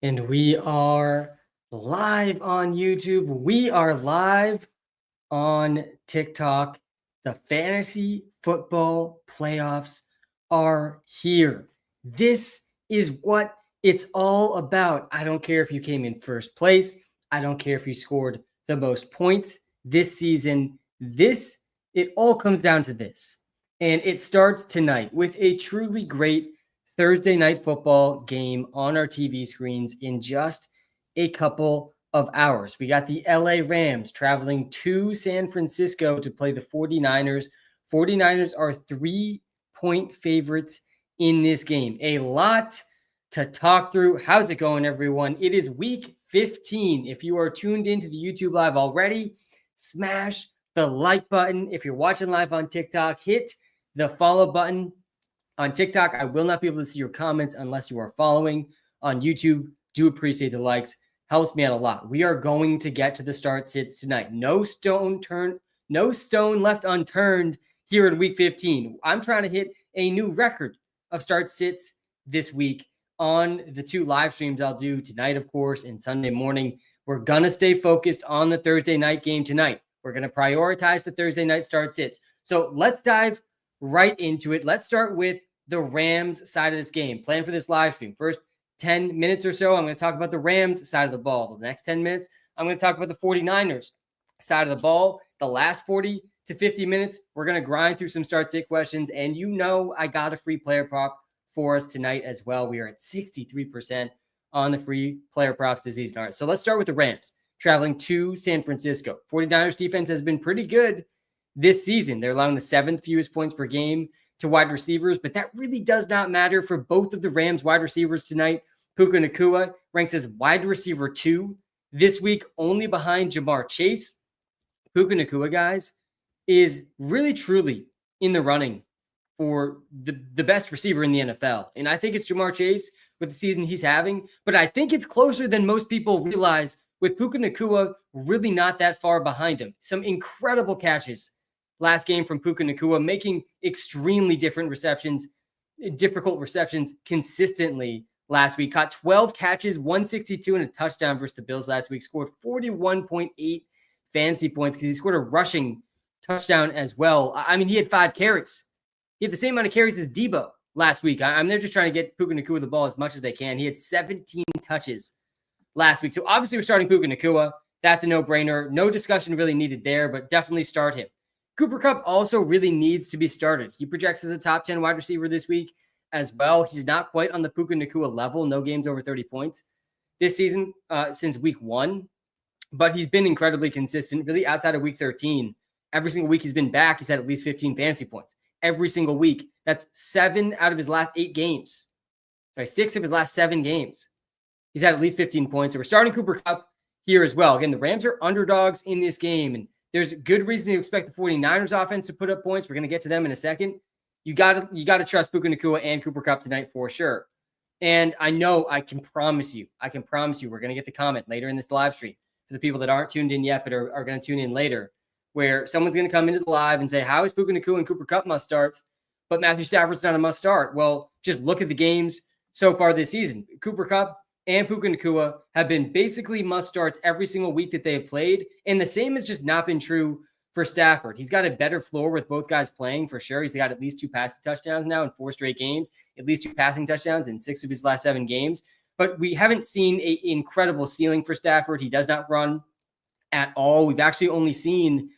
And we are live on YouTube. We are live on TikTok. The fantasy football playoffs are here. This is what it's all about. I don't care if you came in first place. I don't care if you scored the most points this season. It all comes down to this. And it starts tonight with a truly great Thursday night football game on our TV screens in just a couple of hours. We got the LA Rams traveling to San Francisco to play the 49ers. 49ers are 3-point favorites in this game. A lot to talk through. How's it going, everyone? It is week 15. If you are tuned into the YouTube live already, smash the like button. If you're watching live on TikTok, hit the follow button. On TikTok, I will not be able to see your comments unless you are following. On YouTube, do appreciate the likes. Helps me out a lot. We are going to get to the start sits tonight. No stone left unturned here in week 15. I'm trying to hit a new record of start sits this week on the two live streams I'll do tonight, of course, and Sunday morning. We're going to stay focused on the Thursday night game tonight. We're going to prioritize the Thursday night start sits. So let's dive right into it. Let's start with the Rams side of this game. Plan for this live stream. First 10 minutes or so, I'm going to talk about the Rams side of the ball. The next 10 minutes, I'm going to talk about the 49ers side of the ball. The last 40 to 50 minutes, we're going to grind through some start-sit questions. And you know I got a free player prop for us tonight as well. We are at 63% on the free player props this season. All right, so let's start with the Rams traveling to San Francisco. 49ers defense has been pretty good this season. They're allowing the 7th fewest points per game to wide receivers, but that really does not matter for both of the Rams wide receivers tonight. Puka Nacua ranks as wide receiver 2 this week, only behind Jamar Chase. Puka Nacua, guys, is really, truly in the running for the best receiver in the NFL. And I think it's Jamar Chase with the season he's having, but I think it's closer than most people realize, with Puka Nacua really not that far behind him. Some incredible catches last game from Puka Nacua, making extremely difficult receptions consistently last week. Caught 12 catches, 162 and a touchdown versus the Bills last week. Scored 41.8 fantasy points because he scored a rushing touchdown as well. I mean, he had 5 carries. He had the same amount of carries as Debo last week. They're just trying to get Puka Nacua the ball as much as they can. He had 17 touches last week. So obviously we're starting Puka Nacua. That's a no-brainer. No discussion really needed there, but definitely start him. Cooper Kupp also really needs to be started. He projects as a top 10 wide receiver this week as well. He's not quite on the Puka Nacua level. No games over 30 points this season since week 1, but he's been incredibly consistent, really outside of week 13. Every single week he's been back, he's had at least 15 fantasy points. Every single week. That's 7 out of his last 8 games. 6 of his last 7 games. He's had at least 15 points. So we're starting Cooper Kupp here as well. Again, the Rams are underdogs in this game, and there's good reason to expect the 49ers offense to put up points. We're going to get to them in a second. You got to trust Puka Nacua and Cooper Kupp tonight for sure. And I know I can promise you we're going to get the comment later in this live stream for the people that aren't tuned in yet but are going to tune in later, where someone's going to come into the live and say, how is Puka Nacua and Cooper Kupp must starts, but Matthew Stafford's not a must start? Well, just look at the games so far this season. Cooper Kupp and Puka Nacua have been basically must starts every single week that they have played. And the same has just not been true for Stafford. He's got a better floor with both guys playing for sure. He's got at least 2 passing touchdowns now in 4 straight games, at least 2 passing touchdowns in 6 of his last 7 games. But we haven't seen an incredible ceiling for Stafford. He does not run at all. We've actually only seen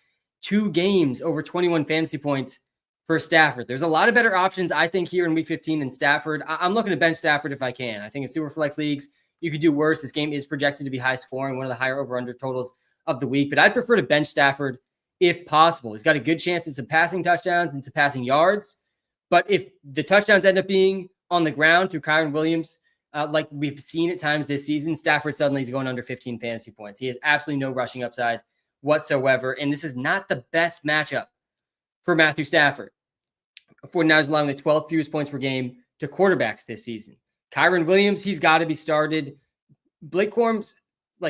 2 games over 21 fantasy points for Stafford. There's a lot of better options, I think, here in week 15 than Stafford. I'm looking to bench Stafford if I can. I think in Superflex leagues, you could do worse. This game is projected to be high scoring, one of the higher over-under totals of the week. But I'd prefer to bench Stafford if possible. He's got a good chance at some passing touchdowns and some passing yards. But if the touchdowns end up being on the ground through Kyren Williams, like we've seen at times this season, Stafford suddenly is going under 15 fantasy points. He has absolutely no rushing upside whatsoever. And this is not the best matchup for Matthew Stafford. 49ers allowing the 12th fewest points per game to quarterbacks this season. Kyren Williams, he's got to be started. Blake Corum's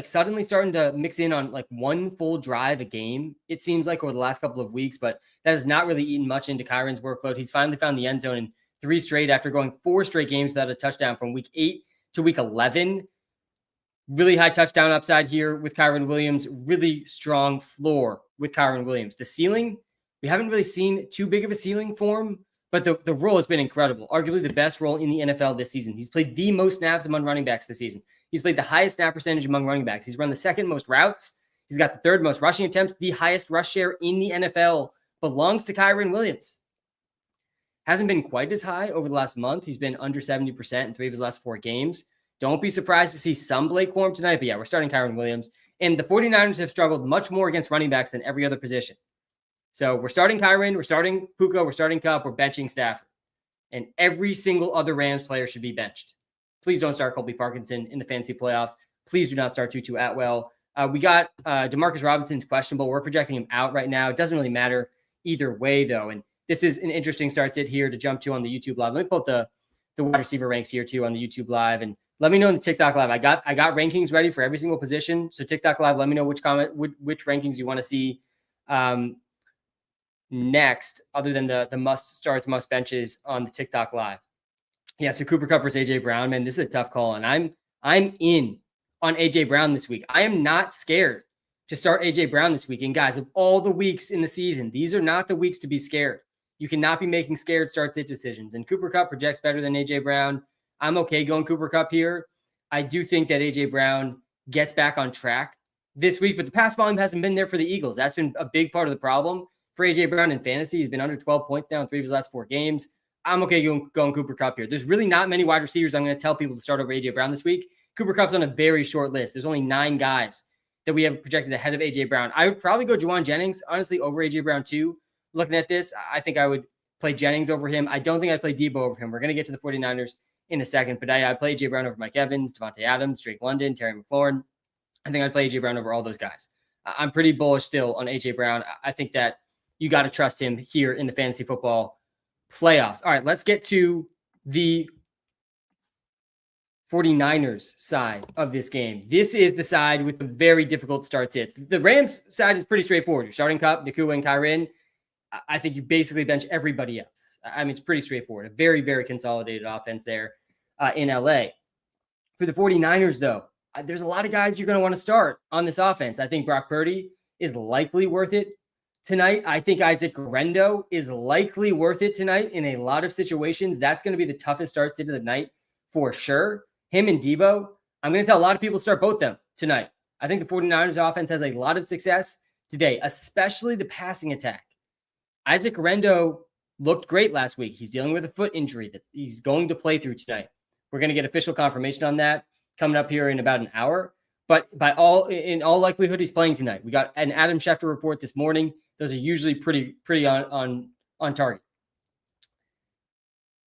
suddenly starting to mix in on 1 full drive a game, it seems like, over the last couple of weeks, but that has not really eaten much into Kyren's workload. He's finally found the end zone in 3 straight after going 4 straight games without a touchdown from week 8 to week 11. Really high touchdown upside here with Kyren Williams. Really strong floor with Kyren Williams. The ceiling, we haven't really seen too big of a ceiling for him, but the role has been incredible. Arguably the best role in the NFL this season. He's played the most snaps among running backs this season. He's played the highest snap percentage among running backs. He's run the second most routes. He's got the third most rushing attempts. The highest rush share in the NFL belongs to Kyren Williams. Hasn't been quite as high over the last month. He's been under 70% in 3 of his last 4 games. Don't be surprised to see some Blake Corum tonight, but yeah, we're starting Kyren Williams. And the 49ers have struggled much more against running backs than every other position. So we're starting Kyren, we're starting Puka, we're starting Kupp, we're benching Stafford. And every single other Rams player should be benched. Please don't start Colby Parkinson in the fantasy playoffs. Please do not start Tutu Atwell. We got Demarcus Robinson's questionable. We're projecting him out right now. It doesn't really matter either way, though. And this is an interesting start sit here to jump to on the YouTube Live. Let me pull up the wide receiver ranks here, too, on the YouTube Live. And let me know in the TikTok Live. I got rankings ready for every single position. So TikTok Live, let me know which rankings you want to see next, other than the must starts, must benches on the TikTok Live. Yeah, so Cooper Kupp versus AJ Brown, man, this is a tough call, and I'm in on AJ Brown this week. I am not scared to start AJ Brown this week. And guys, of all the weeks in the season, these are not the weeks to be scared. You cannot be making scared start sit decisions. And Cooper Kupp projects better than AJ Brown. I'm okay going Cooper Kupp here. I do think that AJ Brown gets back on track this week, but the pass volume hasn't been there for the Eagles. That's been a big part of the problem for AJ Brown in fantasy. He's been under 12 points now in 3 of his last 4 games. I'm okay going Cooper Kupp here. There's really not many wide receivers I'm going to tell people to start over AJ Brown this week. Cooper Kupp's on a very short list. There's only 9 guys that we have projected ahead of AJ Brown. I would probably go Juwan Jennings, honestly, over AJ Brown too. Looking at this, I think I would play Jennings over him. I don't think I'd play Debo over him. We're going to get to the 49ers in a second, but I'd play AJ Brown over Mike Evans, Devontae Adams, Drake London, Terry McLaurin. I think I'd play AJ Brown over all those guys. I'm pretty bullish still on AJ Brown. I think that you got to trust him here in the fantasy football playoffs. All right, let's get to the 49ers side of this game. This is the side with the very difficult start sits. The Rams side is pretty straightforward. You're starting Kupp, Nakua, and Kyren. I think you basically bench everybody else. I mean, it's pretty straightforward. A very, very consolidated offense there in LA. For the 49ers, though, there's a lot of guys you're going to want to start on this offense. I think Brock Purdy is likely worth it tonight. I think Isaac Guerendo is likely worth it tonight in a lot of situations. That's going to be the toughest start sit of the night for sure. Him and Debo, I'm going to tell a lot of people to start both of them tonight. I think the 49ers offense has a lot of success today, especially the passing attack. Isaac Guerendo looked great last week. He's dealing with a foot injury that he's going to play through tonight. We're going to get official confirmation on that coming up here in about an hour. But in all likelihood, he's playing tonight. We got an Adam Schefter report this morning. Those are usually pretty on target.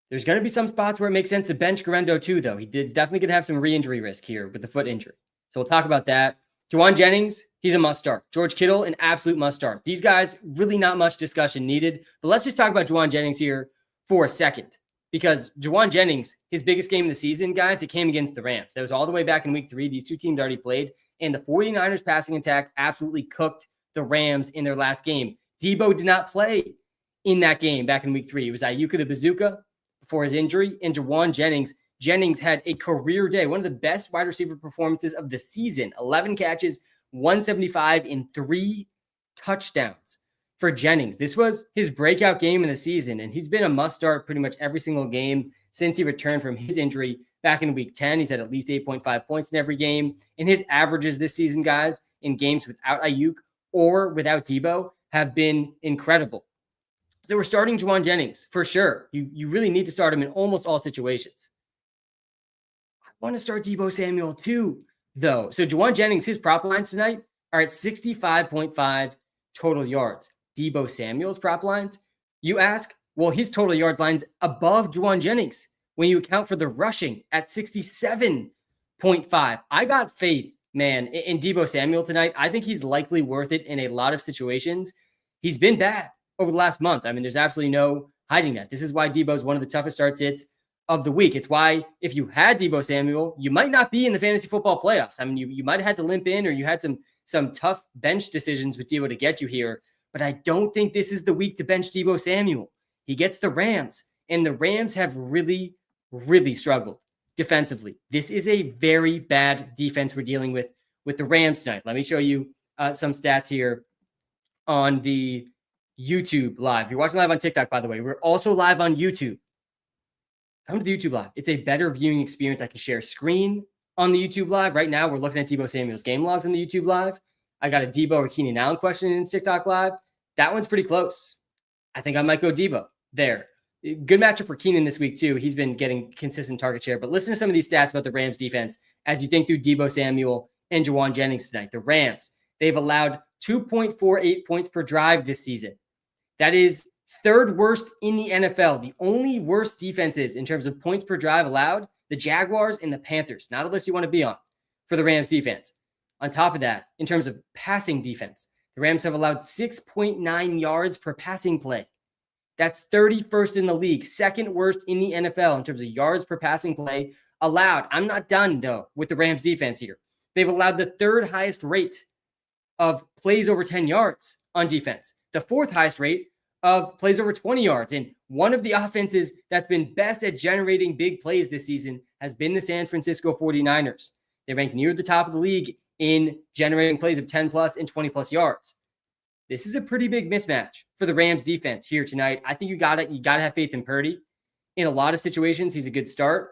There's going to be some spots where it makes sense to bench Guerendo too, though. Definitely going to have some re-injury risk here with the foot injury. So we'll talk about that. Juwan Jennings, he's a must start. George Kittle, an absolute must start. These guys, really not much discussion needed. But let's just talk about Juwan Jennings here for a second. Because Juwan Jennings, his biggest game of the season, guys, it came against the Rams. That was all the way back in week 3. These two teams already played. And the 49ers passing attack absolutely cooked the Rams in their last game. Debo did not play in that game back in week 3. It was Ayuka the Bazooka before his injury. And Juwan Jennings. Jennings had a career day, one of the best wide receiver performances of the season. 11 catches, 175 in 3 touchdowns for Jennings. This was his breakout game in the season, and he's been a must-start pretty much every single game since he returned from his injury back in week 10. He's had at least 8.5 points in every game. And his averages this season, guys, in games without Ayuk or without Debo have been incredible. So we're starting Juwan Jennings for sure. You really need to start him in almost all situations. I want to start Debo Samuel too, though. So Juwan Jennings, his prop lines tonight are at 65.5 total yards. Debo Samuel's prop lines, you ask, well, his total yards line's above Juwan Jennings when you account for the rushing at 67.5. I got faith, man, in Debo Samuel tonight. I think he's likely worth it in a lot of situations. He's been bad over the last month. I mean, there's absolutely no hiding that. This is why Debo's one of the toughest start sits of the week. It's why if you had Debo Samuel, you might not be in the fantasy football playoffs. I mean, you might have had to limp in, or you had some tough bench decisions with Debo to get you here. But I don't think this is the week to bench Debo Samuel. He gets the Rams, and the Rams have really, really struggled defensively. This is a very bad defense we're dealing with the Rams tonight. Let me show you some stats here on the YouTube live. If you're watching live on TikTok, by the way, we're also live on YouTube. Come to the YouTube live. It's a better viewing experience. I can share screen on the YouTube live. Right now, we're looking at Deebo Samuel's game logs on the YouTube live. I got a Deebo or Keenan Allen question in TikTok live. That one's pretty close. I think I might go Deebo there. Good matchup for Keenan this week, too. He's been getting consistent target share. But listen to some of these stats about the Rams defense as you think through Deebo Samuel and Juwan Jennings tonight. The Rams, they've allowed 2.48 points per drive this season. That is third worst in the NFL. The only worst defenses in terms of points per drive allowed, the Jaguars and the Panthers. Not a list you want to be on for the Rams defense. On top of that, in terms of passing defense, the Rams have allowed 6.9 yards per passing play. That's 31st in the league, second worst in the NFL in terms of yards per passing play allowed. I'm not done, though, with the Rams defense here. They've allowed the third highest rate of plays over 10 yards on defense, the fourth highest rate of plays over 20 yards. And one of the offenses that's been best at generating big plays this season has been the San Francisco 49ers. They rank near the top of the league in generating plays of 10 plus and 20 plus yards. This is a pretty big mismatch for the Rams defense here tonight. I think you gotta have faith in Purdy. In a lot of situations, he's a good start.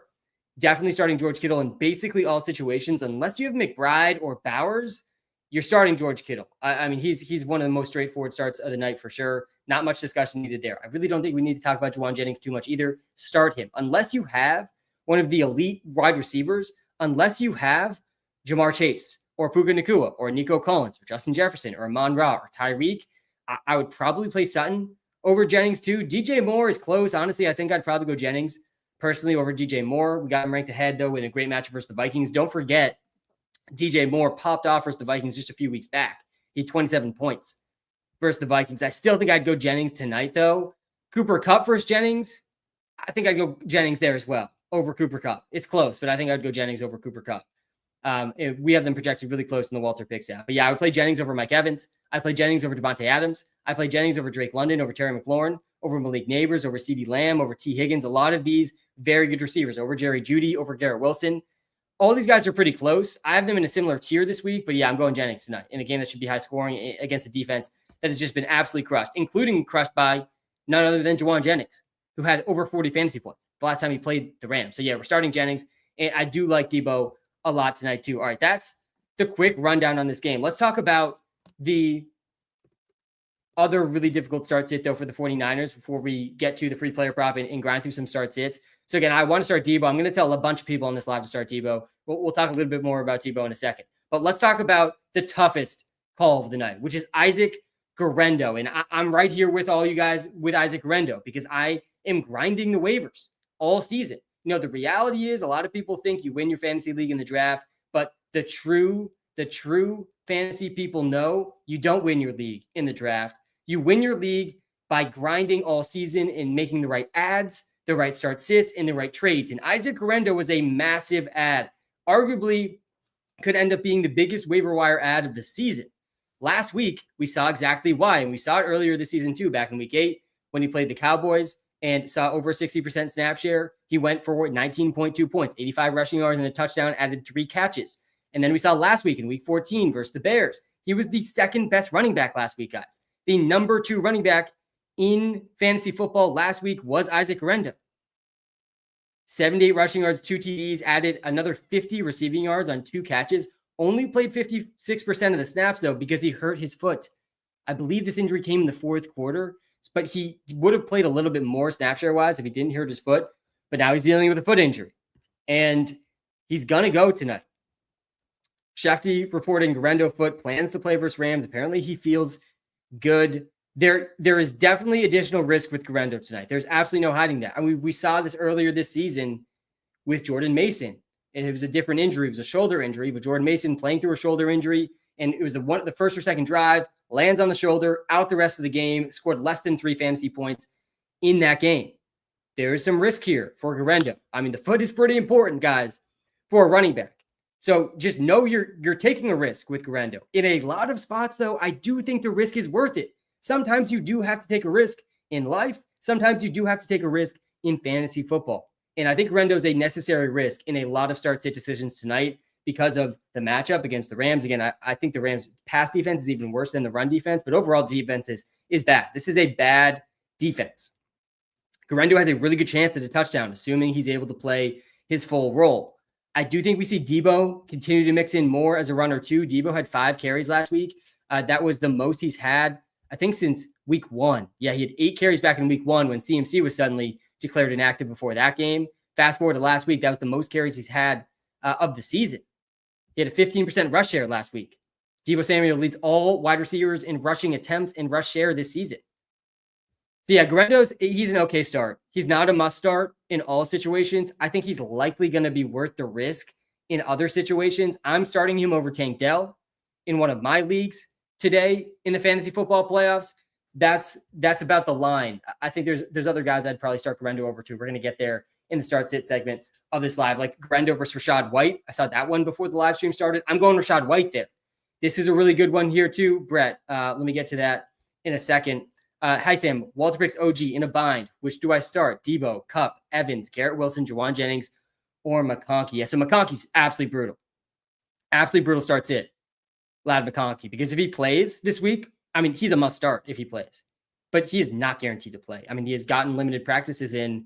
Definitely starting George Kittle in basically all situations, unless you have McBride or Bowers. You're starting George Kittle. I mean, he's one of the most straightforward starts of the night for sure. Not much discussion needed there. I really don't think we need to talk about Juwan Jennings too much either. Start him. Unless you have one of the elite wide receivers, unless you have Jamar Chase or Puka Nacua or Nico Collins or Justin Jefferson or Amon-Ra or Tyreek, I would probably play Sutton over Jennings too. DJ Moore is close. Honestly, I think I'd probably go Jennings personally over DJ Moore. We got him ranked ahead, though, in a great matchup versus the Vikings. Don't forget, DJ Moore popped off versus the Vikings just a few weeks back. He had 27 points versus the Vikings. I still think I'd go Jennings tonight, though. Cooper Kupp versus Jennings, I think I'd go Jennings there as well over Cooper Kupp. It's close, but I think I'd go Jennings over Cooper Kupp. We have them projected really close in the Walter Picks app. But yeah, I would play Jennings over Mike Evans. I play Jennings over Devontae Adams. I play Jennings over Drake London, over Terry McLaurin, over Malik Neighbors, over CeeDee Lamb, over T. Higgins. A lot of these very good receivers, over Jerry Jeudy, over Garrett Wilson. All these guys are pretty close. I have them in a similar tier this week, but yeah, I'm going Jennings tonight in a game that should be high scoring against a defense that has just been absolutely crushed, including crushed by none other than Juwan Jennings, who had over 40 fantasy points the last time he played the Rams. So yeah, we're starting Jennings, and I do like Deebo a lot tonight too. All right, that's the quick rundown on this game. Let's talk about the other really difficult start sit, though, for the 49ers before we get to the free player prop and grind through some start sits. So again, I want to start Deebo. I'm going to tell a bunch of people on this live to start Deebo. We'll talk a little bit more about Deebo in a second. But let's talk about the toughest call of the night, which is Isaac Guerendo. And I'm right here with all you guys with Isaac Guerendo because I am grinding the waivers all season. You know, the reality is a lot of people think you win your fantasy league in the draft, but the true fantasy people know you don't win your league in the draft. You win your league by grinding all season and making the right ads, the right start sits, and the right trades. And Isaac Guerendo was a massive ad. Arguably could end up being the biggest waiver wire ad of the season. Last week, we saw exactly why. And we saw it earlier this season too, back in week 8, when he played the Cowboys and saw over 60% snap share. He went for 19.2 points, 85 rushing yards and a touchdown, added 3 catches. And then we saw last week in week 14 versus the Bears. He was the second best running back last week, guys. The number 2 running back in fantasy football last week was Isaac Guerendo. 78 rushing yards, 2 TDs, added another 50 receiving yards on 2 catches. Only played 56% of the snaps, though, because he hurt his foot. I believe this injury came in the 4th quarter, but he would have played a little bit more snap share-wise if he didn't hurt his foot. But now he's dealing with a foot injury, and he's going to go tonight. Shefty reporting Guerendo foot, plans to play versus Rams. Apparently he feels good. There is definitely additional risk with Guerendo tonight. There's absolutely no hiding that. I mean, we saw this earlier this season with Jordan Mason. And it was a different injury. It was a shoulder injury, but Jordan Mason playing through a shoulder injury. And it was the first or second drive, lands on the shoulder, out the rest of the game, scored less than 3 fantasy points in that game. There is some risk here for Guerendo. I mean, the foot is pretty important, guys, for a running back. So just know you're taking a risk with Guerendo. In a lot of spots, though, I do think the risk is worth it. Sometimes you do have to take a risk in life. Sometimes you do have to take a risk in fantasy football. And I think Guerendo is a necessary risk in a lot of start-sit decisions tonight because of the matchup against the Rams. Again, I think the Rams' pass defense is even worse than the run defense, but overall the defense is bad. This is a bad defense. Guerendo has a really good chance at a touchdown, assuming he's able to play his full role. I do think we see Debo continue to mix in more as a runner too. Debo had 5 carries last week. That was the most he's had, I think, since week 1. Yeah, he had 8 carries back in week 1 when CMC was suddenly declared inactive before that game. Fast forward to last week, that was the most carries he's had of the season. He had a 15% rush share last week. Debo Samuel leads all wide receivers in rushing attempts and rush share this season. So yeah, he's an okay start. He's not a must start in all situations. I think he's likely going to be worth the risk in other situations. I'm starting him over Tank Dell in one of my leagues today in the fantasy football playoffs. That's about the line. I think there's other guys I'd probably start Guerendo over to. We're going to get there in the start sit segment of this live, like Guerendo versus Rashad White. I saw that one before the live stream started. I'm going Rashad White there. This is a really good one here too, Brett. Let me get to that in a second. Hi, Sam. Walter Picks OG in a bind. Which do I start? Debo, Kupp, Evans, Garrett Wilson, Juwan Jennings, or McConkey? Yeah, so McConkey's absolutely brutal. Absolutely brutal starts it. Lad McConkey. Because if he plays this week, I mean, he's a must start if he plays. But he is not guaranteed to play. I mean, he has gotten limited practices in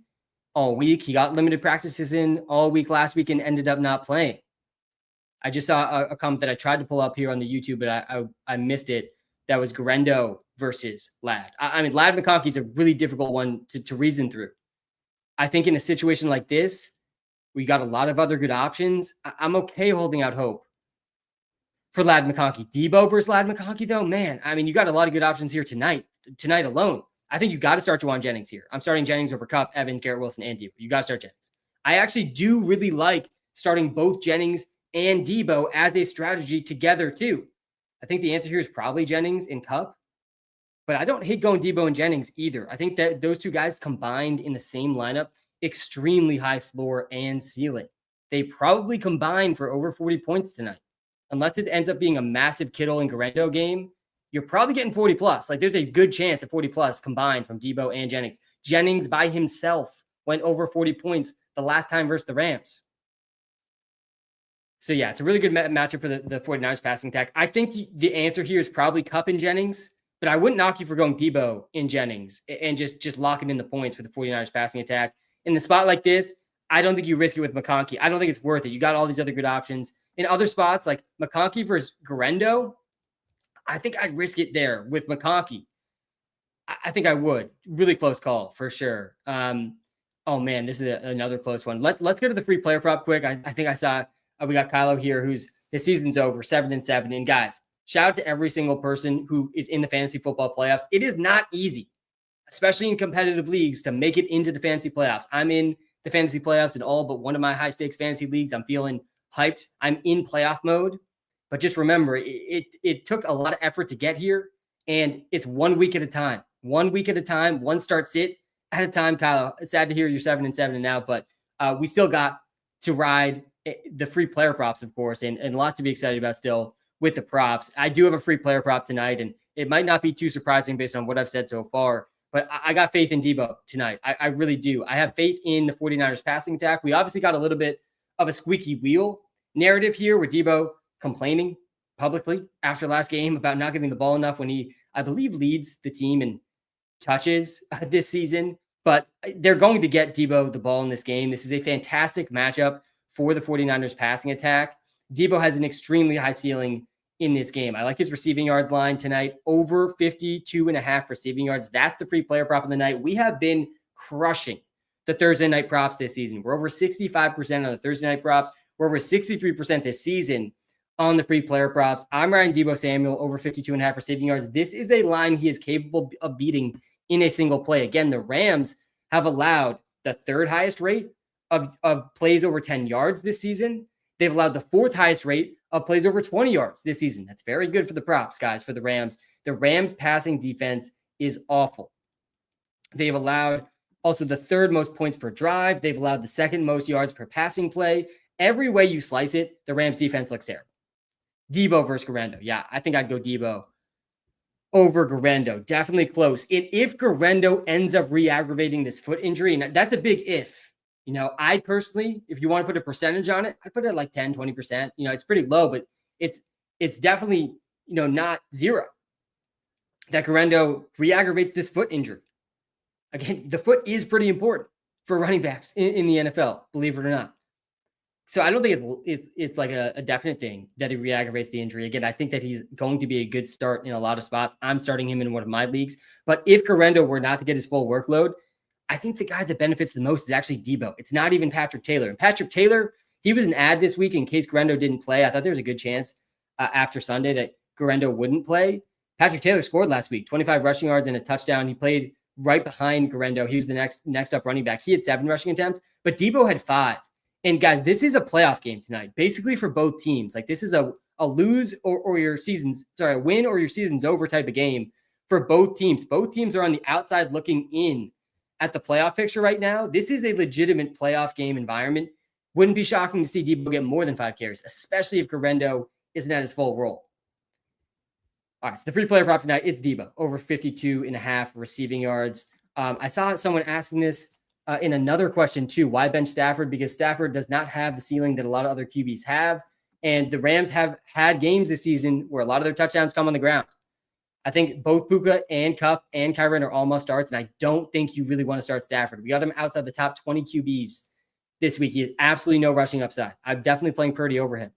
all week. He got limited practices in all week last week and ended up not playing. I just saw a comment that I tried to pull up here on the YouTube, but I missed it. That was Guerendo versus Lad. I mean, Lad McConkey is a really difficult one to reason through. I think in a situation like this, we got a lot of other good options. I'm okay holding out hope for Lad McConkey. Debo versus Lad McConkey, though, man, I mean, you got a lot of good options here tonight alone. I think you got to start Juwan Jennings here. I'm starting Jennings over Kupp, Evans, Garrett Wilson, and Debo. You got to start Jennings. I actually do really like starting both Jennings and Debo as a strategy together, too. I think the answer here is probably Jennings and Kupp, but I don't hate going Debo and Jennings either. I think that those two guys combined in the same lineup, extremely high floor and ceiling. They probably combine for over 40 points tonight. Unless it ends up being a massive Kittle and Guerendo game, you're probably getting 40 plus. Like, there's a good chance of 40 plus combined from Debo and Jennings. Jennings by himself went over 40 points the last time versus the Rams. So yeah, it's a really good matchup for the 49ers passing attack. I think the answer here is probably Kupp and Jennings, but I wouldn't knock you for going Debo in Jennings and just locking in the points for the 49ers passing attack. In a spot like this, I don't think you risk it with McConkey. I don't think it's worth it. You got all these other good options. In other spots, like McConkey versus Guerendo, I think I'd risk it there with McConkey. I think I would. Really close call for sure. Oh man, this is another close one. Let's go to the free player prop quick. I think I saw we got Kylo here, who's his season's over, 7-7. And guys, shout out to every single person who is in the fantasy football playoffs. It is not easy, especially in competitive leagues, to make it into the fantasy playoffs. I'm in the fantasy playoffs in all but one of my high stakes fantasy leagues. I'm feeling hyped. I'm in playoff mode. But just remember, it took a lot of effort to get here, and it's 1 week at a time. 1 week at a time, one start sit at a time. Kyle, it's sad to hear you're 7-7 now, but we still got to ride the free player props, of course, and lots to be excited about still with the props. I do have a free player prop tonight, and it might not be too surprising based on what I've said so far, but I got faith in Debo tonight. I really do. I have faith in the 49ers passing attack. We obviously got a little bit of a squeaky wheel narrative here with Debo complaining publicly after last game about not getting the ball enough when he, I believe, leads the team in touches this season. But they're going to get Debo the ball in this game. This is a fantastic matchup for the 49ers passing attack. Debo has an extremely high ceiling in this game. I like his receiving yards line tonight, over 52.5 receiving yards. That's the free player prop of the night. We have been crushing the Thursday night props this season. We're over 65% on the Thursday night props. We're over 63% this season on the free player props. I'm riding Debo Samuel over 52.5 receiving yards. This is a line he is capable of beating in a single play. Again, the Rams have allowed the third highest rate of plays over 10 yards this season. They've allowed the fourth highest rate of plays over 20 yards this season. That's very good for the props, guys, for the Rams. The Rams passing defense is awful. They've allowed also the third most points per drive. They've allowed the second most yards per passing play. Every way you slice it, the Rams defense looks terrible. Debo versus Guerendo. Yeah, I think I'd go Debo over Guerendo. Definitely close. And if Guerendo ends up re-aggravating this foot injury, and that's a big if, I personally, if you want to put a percentage on it, I'd put it at like 10, 20%. It's pretty low, but it's definitely, not zero. That Guerendo re-aggravates this foot injury. Again, the foot is pretty important for running backs in the NFL, believe it or not. So I don't think it's like a definite thing that he re-aggravates the injury. Again, I think that he's going to be a good start in a lot of spots. I'm starting him in one of my leagues. But if Guerendo were not to get his full workload, I think the guy that benefits the most is actually Debo. It's not even Patrick Taylor. And Patrick Taylor, he was an ad this week in case Guerendo didn't play. I thought there was a good chance after Sunday that Guerendo wouldn't play. Patrick Taylor scored last week, 25 rushing yards and a touchdown. He played right behind Guerendo. He was the next up running back. He had 7 rushing attempts, but Debo had 5. And guys, this is a playoff game tonight, basically for both teams. Like this is a lose or your season's, a win or your season's over type of game for both teams. Both teams are on the outside looking in at the playoff picture right now. This is a legitimate playoff game environment. Wouldn't be shocking to see Debo get more than 5 carries, especially if Guerendo isn't at his full role. All right, so the 3-player prop tonight, it's Debo, over 52.5 receiving yards. I saw someone asking this in another question too. Why bench Stafford? Because Stafford does not have the ceiling that a lot of other QBs have. And the Rams have had games this season where a lot of their touchdowns come on the ground. I think both Puka and Kupp and Kyren are all must starts. And I don't think you really want to start Stafford. We got him outside the top 20 QBs this week. He has absolutely no rushing upside. I'm definitely playing Purdy over him.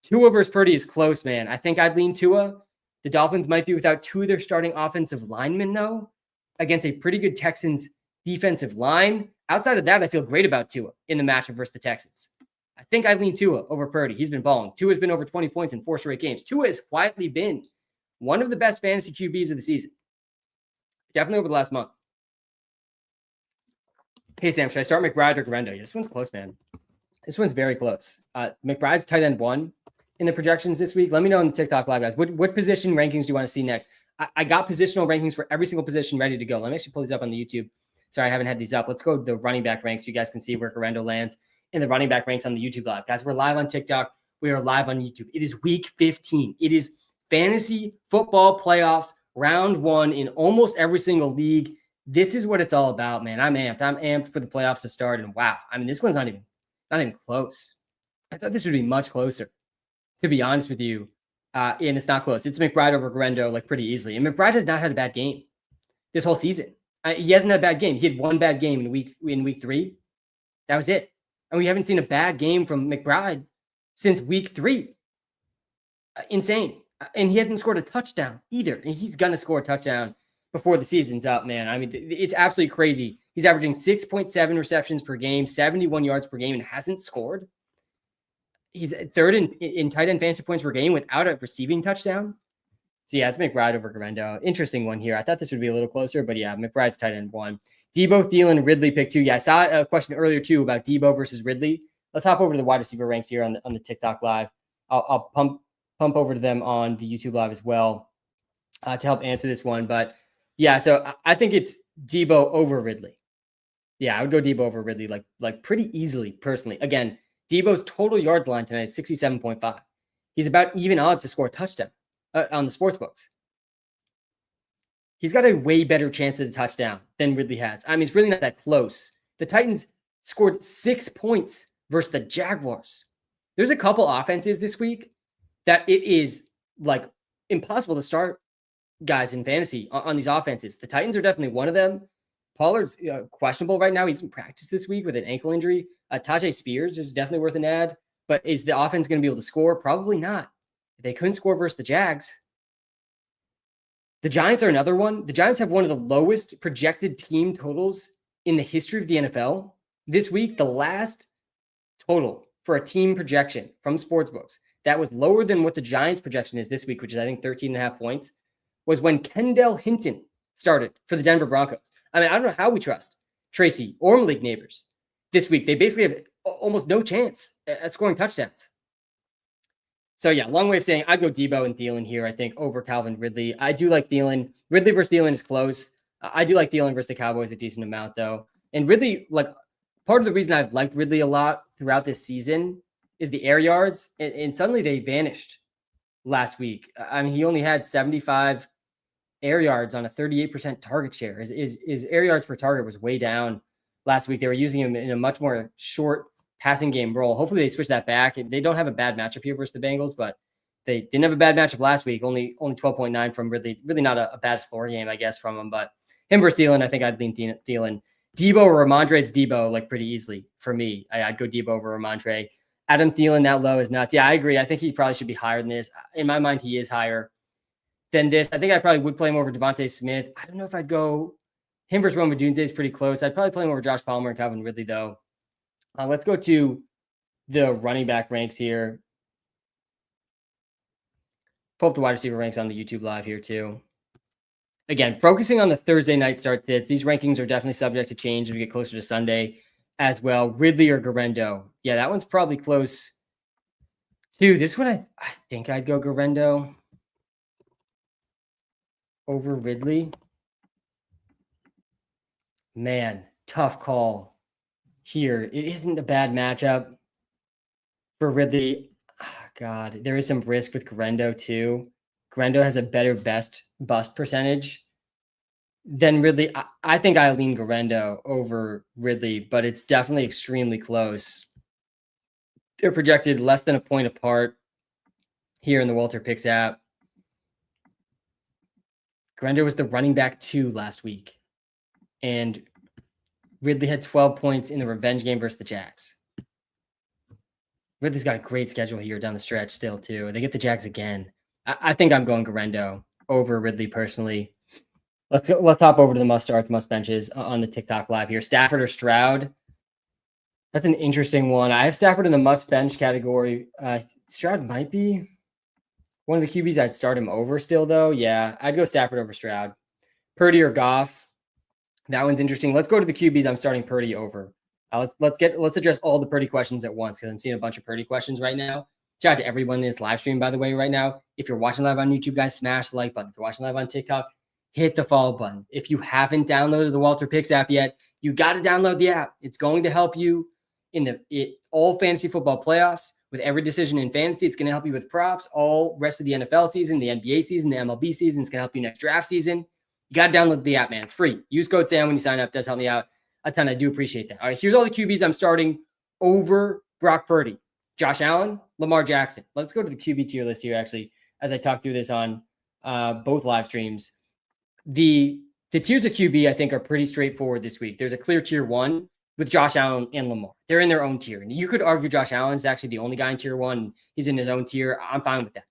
Tua versus Purdy is close, man. I think I'd lean Tua. The Dolphins might be without 2 of their starting offensive linemen, though, against a pretty good Texans defensive line. Outside of that, I feel great about Tua in the matchup versus the Texans. I think I lean Tua over Purdy. He's been balling. Tua's been over 20 points in 4 straight games. Tua has quietly been one of the best fantasy QBs of the season. Definitely over the last month. Hey, Sam, should I start McBride or Guerendo? Yeah, this one's close, man. This one's very close. McBride's tight end 1 in the projections this week. Let me know on the TikTok live, guys. What position rankings do you want to see next? I got positional rankings for every single position ready to go. Let me actually pull these up on the YouTube. Sorry, I haven't had these up. Let's go to the running back ranks. You guys can see where Guerendo lands in the running back ranks on the YouTube live. Guys, we're live on TikTok. We are live on YouTube. It is week 15. It is fantasy football playoffs, round 1 in almost every single league. This is what it's all about, man. I'm amped. I'm amped for the playoffs to start. And wow, I mean, this one's not even close. I thought this would be much closer, to be honest with you. And it's not close. It's McBride over Guerendo, like pretty easily. And McBride has not had a bad game this whole season. He hasn't had a bad game. He had 1 bad game in week 3. That was it. And we haven't seen a bad game from McBride since week 3. Insane. And he hasn't scored a touchdown either. And he's going to score a touchdown before the season's up, man. I mean, it's absolutely crazy. He's averaging 6.7 receptions per game, 71 yards per game, and hasn't scored. He's 3rd in tight end fantasy points per game without a receiving touchdown. So yeah, it's McBride over Guerendo. Interesting one here. I thought this would be a little closer, but yeah, McBride's tight end 1. Debo, Thielen, Ridley pick 2. Yeah, I saw a question earlier too about Debo versus Ridley. Let's hop over to the wide receiver ranks here on the TikTok live. I'll pump over to them on the YouTube live as well to help answer this one. But yeah, so I think it's Debo over Ridley. Yeah, I would go Debo over Ridley like pretty easily personally. Again, Debo's total yards line tonight is 67.5. He's about even odds to score a touchdown on the sports books. He's got a way better chance at a touchdown than Ridley has. I mean, it's really not that close. The Titans scored 6 points versus the Jaguars. There's a couple offenses this week that it is like impossible to start guys in fantasy on these offenses. The Titans are definitely one of them. Pollard's questionable right now. He's in practice this week with an ankle injury. Tajay Spears is definitely worth an ad, but is the offense going to be able to score? Probably not. They couldn't score versus the Jags. The Giants are another one. The Giants have one of the lowest projected team totals in the history of the NFL. This week, the last total for a team projection from sportsbooks that was lower than what the Giants projection is this week, which is I think 13.5 points, was when Kendall Hinton started for the Denver Broncos. I mean, I don't know how we trust Tracy or Malik Neighbors this week. They basically have almost no chance at scoring touchdowns. So yeah, long way of saying I'd go Debo and Thielen here, I think, over Calvin Ridley. I do like Thielen. Ridley versus Thielen is close. I do like Thielen versus the Cowboys a decent amount, though. And Ridley, like, part of the reason I've liked Ridley a lot throughout this season is the air yards. And suddenly they vanished last week. I mean, he only had 75 air yards on a 38% target share. His air yards per target was way down last week. They were using him in a much more short passing game role. Hopefully they switch that back. They don't have a bad matchup here versus the Bengals, but they didn't have a bad matchup last week. Only 12.9 from really not a bad floor game, I guess, from him. But him versus Thielen, I think I'd lean Thielen. Debo or Ramondre's Debo, like pretty easily for me. I'd go Debo over Ramondre. Adam Thielen that low is nuts. Yeah, I agree. I think he probably should be higher than this. In my mind, he is higher than this. I think I probably would play him over Devontae Smith. I don't know if I'd go him versus Rome Odunze is pretty close. I'd probably play him over Josh Palmer and Calvin Ridley, though. Let's go to the running back ranks here. Pull up the wide receiver ranks on the YouTube live here, too. Again, focusing on the Thursday night start sits, these rankings are definitely subject to change as we get closer to Sunday as well. Ridley or Guerendo. Yeah, that one's probably close too. This one, I think I'd go Guerendo over Ridley. Man, tough call here. It isn't a bad matchup for Ridley. Oh, God, there is some risk with Guerendo too. Guerendo has a better bust percentage than Ridley. I think I lean Guerendo over Ridley, but it's definitely extremely close. They're projected less than a point apart here in the Walter Picks app. Guerendo was the running back 2 last week, and Ridley had 12 points in the revenge game versus the Jags. Ridley's got a great schedule here down the stretch still, too. They get the Jags again. I think I'm going Guerendo over Ridley personally. Let's hop over to the must starts, must benches on the TikTok live here. Stafford or Stroud? That's an interesting one. I have Stafford in the must bench category. Stroud might be one of the QBs I'd start him over still, though. Yeah, I'd go Stafford over Stroud. Purdy or Goff? That one's interesting. Let's go to the QBs I'm starting Purdy over. Let's address all the Purdy questions at once because I'm seeing a bunch of Purdy questions right now. Shout out to everyone in this live stream, by the way, right now. If you're watching live on YouTube, guys, smash the like button. If you're watching live on TikTok, hit the follow button. If you haven't downloaded the Walter Picks app yet, you got to download the app. It's going to help you in all fantasy football playoffs with every decision in fantasy. It's going to help you with props all rest of the NFL season, the NBA season, the MLB season. It's going to help you next draft season. You got to download the app, man. It's free. Use code SAM when you sign up. It does help me out a ton. I do appreciate that. All right, here's all the QBs I'm starting over Brock Purdy. Josh Allen, Lamar Jackson. Let's go to the QB tier list here, actually, as I talk through this on both live streams. The tiers of QB, I think, are pretty straightforward this week. There's a clear tier 1 with Josh Allen and Lamar. They're in their own tier. And you could argue Josh Allen's actually the only guy in tier 1. He's in his own tier. I'm fine with that.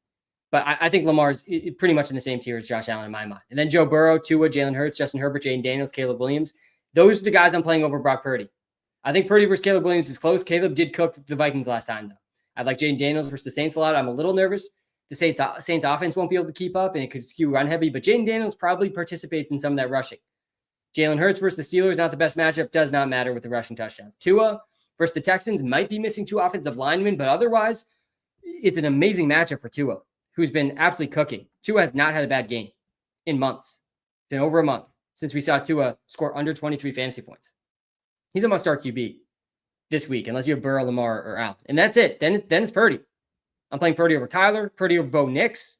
But I think Lamar's pretty much in the same tier as Josh Allen in my mind. And then Joe Burrow, Tua, Jalen Hurts, Justin Herbert, Jaden Daniels, Caleb Williams. Those are the guys I'm playing over Brock Purdy. I think Purdy versus Caleb Williams is close. Caleb did cook the Vikings last time, though. I like Jaden Daniels versus the Saints a lot. I'm a little nervous. The Saints offense won't be able to keep up, and it could skew run heavy. But Jaden Daniels probably participates in some of that rushing. Jalen Hurts versus the Steelers, not the best matchup. Does not matter with the rushing touchdowns. Tua versus the Texans might be missing 2 offensive linemen, but otherwise, it's an amazing matchup for Tua, who's been absolutely cooking. Tua has not had a bad game in months. It's been over a month since we saw Tua score under 23 fantasy points. He's a must-start QB this week, unless you have Burrow, Lamar, or Allen. And that's it. Then it's Purdy. I'm playing Purdy over Kyler, Purdy over Bo Nix,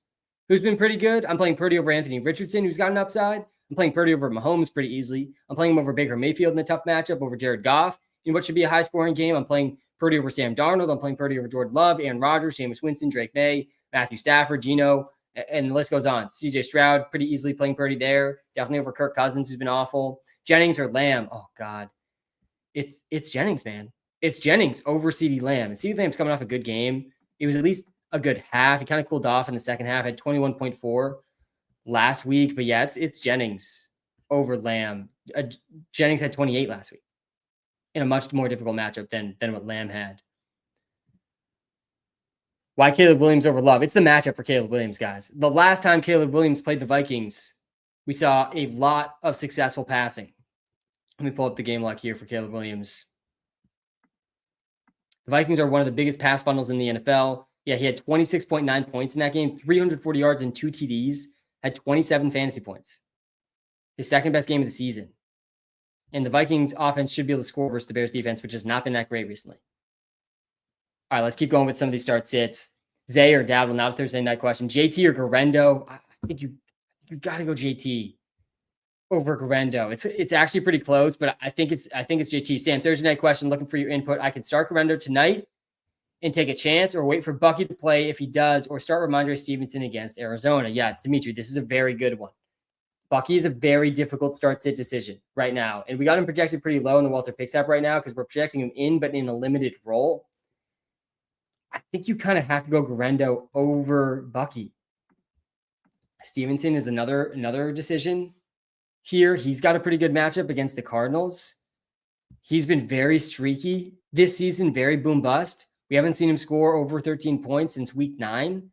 who's been pretty good. I'm playing Purdy over Anthony Richardson, who's got an upside. I'm playing Purdy over Mahomes pretty easily. I'm playing him over Baker Mayfield in a tough matchup, over Jared Goff in what should be a high-scoring game. I'm playing Purdy over Sam Darnold. I'm playing Purdy over Jordan Love, Aaron Rodgers, Jameis Winston, Drake May, Matthew Stafford, Geno, and the list goes on. CJ Stroud, pretty easily playing Purdy there. Definitely over Kirk Cousins, who's been awful. Jennings or Lamb. Oh, God. It's Jennings, man. It's Jennings over CeeDee Lamb. And CeeDee Lamb's coming off a good game. It was at least a good half. He kind of cooled off in the second half. Had 21.4 last week. But yeah, it's Jennings over Lamb. Jennings had 28 last week in a much more difficult matchup than what Lamb had. Why Caleb Williams over Love? It's the matchup for Caleb Williams, guys. The last time Caleb Williams played the Vikings, we saw a lot of successful passing. Let me pull up the game log here for Caleb Williams. The Vikings are one of the biggest pass funnels in the NFL. Yeah, he had 26.9 points in that game, 340 yards and 2 TDs, had 27 fantasy points. His second best game of the season. And the Vikings offense should be able to score versus the Bears defense, which has not been that great recently. All right, let's keep going with some of these start sits. Zay or Dowdle, not a Thursday night question. JT or Guerendo? I think you got to go JT. over Guerendo. It's actually pretty close, but I think it's JT. Sam, Thursday night question, looking for your input. I can start Guerendo tonight and take a chance, or wait for Bucky to play if he does, or start Ramondre Stevenson against Arizona. Yeah, Dimitri, this is a very good one. Bucky is a very difficult start-sit decision right now. And we got him projected pretty low in the Walter Picks app right now because we're projecting him in, but in a limited role. I think you kind of have to go Guerendo over Bucky. Stevenson is another decision here. He's got a pretty good matchup against the Cardinals. He's been very streaky this season, very boom bust. We haven't seen him score over 13 points since week 9,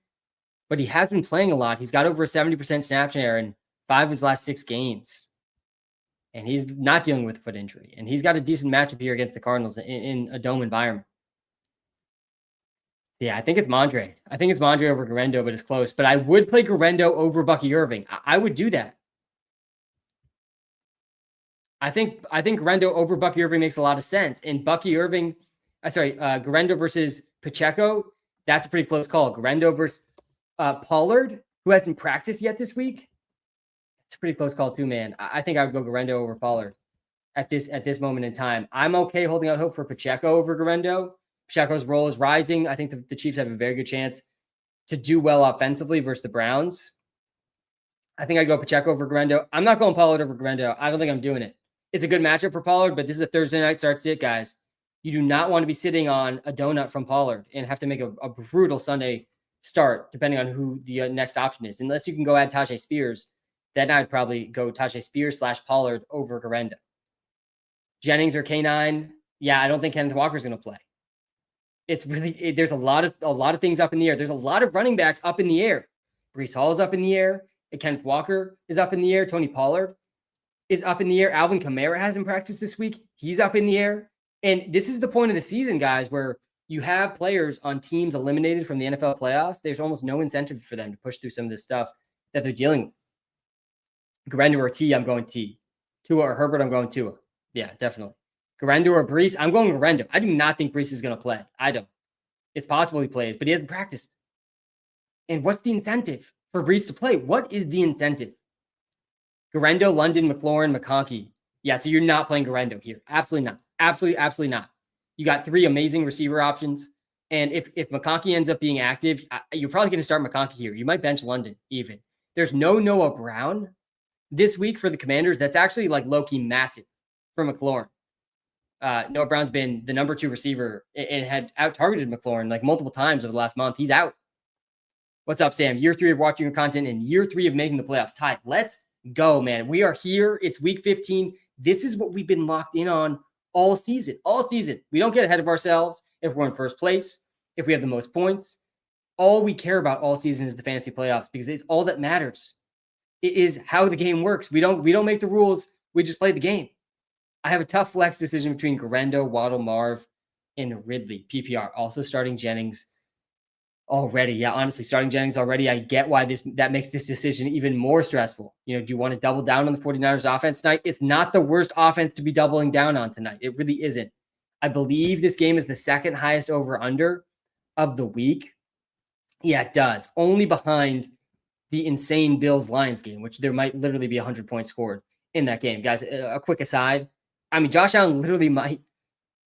but he has been playing a lot. He's got over a 70% snap share in 5 of his last 6 games. And he's not dealing with a foot injury. And he's got a decent matchup here against the Cardinals in a dome environment. Yeah, I think it's Mondre. I think it's Mondre over Guerendo, but it's close. But I would play Guerendo over Bucky Irving. I would do that. I think Guerendo over Bucky Irving makes a lot of sense. And Guerendo versus Pacheco, that's a pretty close call. Guerendo versus Pollard, who hasn't practiced yet this week, it's a pretty close call too, man. I think I would go Guerendo over Pollard at this moment in time. I'm okay holding out hope for Pacheco over Guerendo. Pacheco's role is rising. I think the Chiefs have a very good chance to do well offensively versus the Browns. I think I'd go Pacheco over Guerendo. I'm not going Pollard over Guerendo. I don't think I'm doing it. It's a good matchup for Pollard, but this is a Thursday night start sit, guys. You do not want to be sitting on a donut from Pollard and have to make a brutal Sunday start, depending on who the next option is. Unless you can go add Tajay Spears, then I'd probably go Tajay Spears / Pollard over Guerendo. Jennings or K9, yeah, I don't think Kenneth Walker's going to play. It's really there's a lot of things up in the air. There's a lot of running backs up in the air. Breece Hall is up in the air. Kenneth Walker is up in the air. Tony Pollard is up in the air. Alvin Kamara hasn't practiced this week. He's up in the air. And this is the point of the season, guys, where you have players on teams eliminated from the NFL playoffs. There's almost no incentive for them to push through some of this stuff that they're dealing with. Guerendo or T, I'm going T. Tua or Herbert, I'm going Tua. Yeah, definitely. Guerendo or Breece, I'm going Guerendo. I do not think Breece is going to play. I don't. It's possible he plays, but he hasn't practiced. And what's the incentive for Breece to play? What is the incentive? Guerendo, London, McLaurin, McConkey. Yeah, so you're not playing Guerendo here. Absolutely not. Absolutely not. You got 3 amazing receiver options. And if McConkey ends up being active, you're probably going to start McConkey here. You might bench London even. There's no Noah Brown this week for the Commanders. That's actually like low-key massive for McLaurin. Noah Brown's been the number 2 receiver and had out-targeted McLaurin like multiple times over the last month. He's out. What's up, Sam? Year 3 of watching your content and year 3 of making the playoffs. Ty, let's go, man. We are here. It's week 15. This is what we've been locked in on all season. All season. We don't get ahead of ourselves if we're in first place, if we have the most points. All we care about all season is the fantasy playoffs because it's all that matters. It is how the game works. We don't make the rules. We just play the game. I have a tough flex decision between Guerendo, Waddle, Marv, and Ridley. PPR. Also starting Jennings already. Yeah, honestly, starting Jennings already. I get why that makes this decision even more stressful. Do you want to double down on the 49ers offense tonight? It's not the worst offense to be doubling down on tonight. It really isn't. I believe this game is the second highest over-under of the week. Yeah, it does. Only behind the insane Bills-Lions game, which there might literally be 100 points scored in that game. Guys, a quick aside. I mean, Josh Allen literally might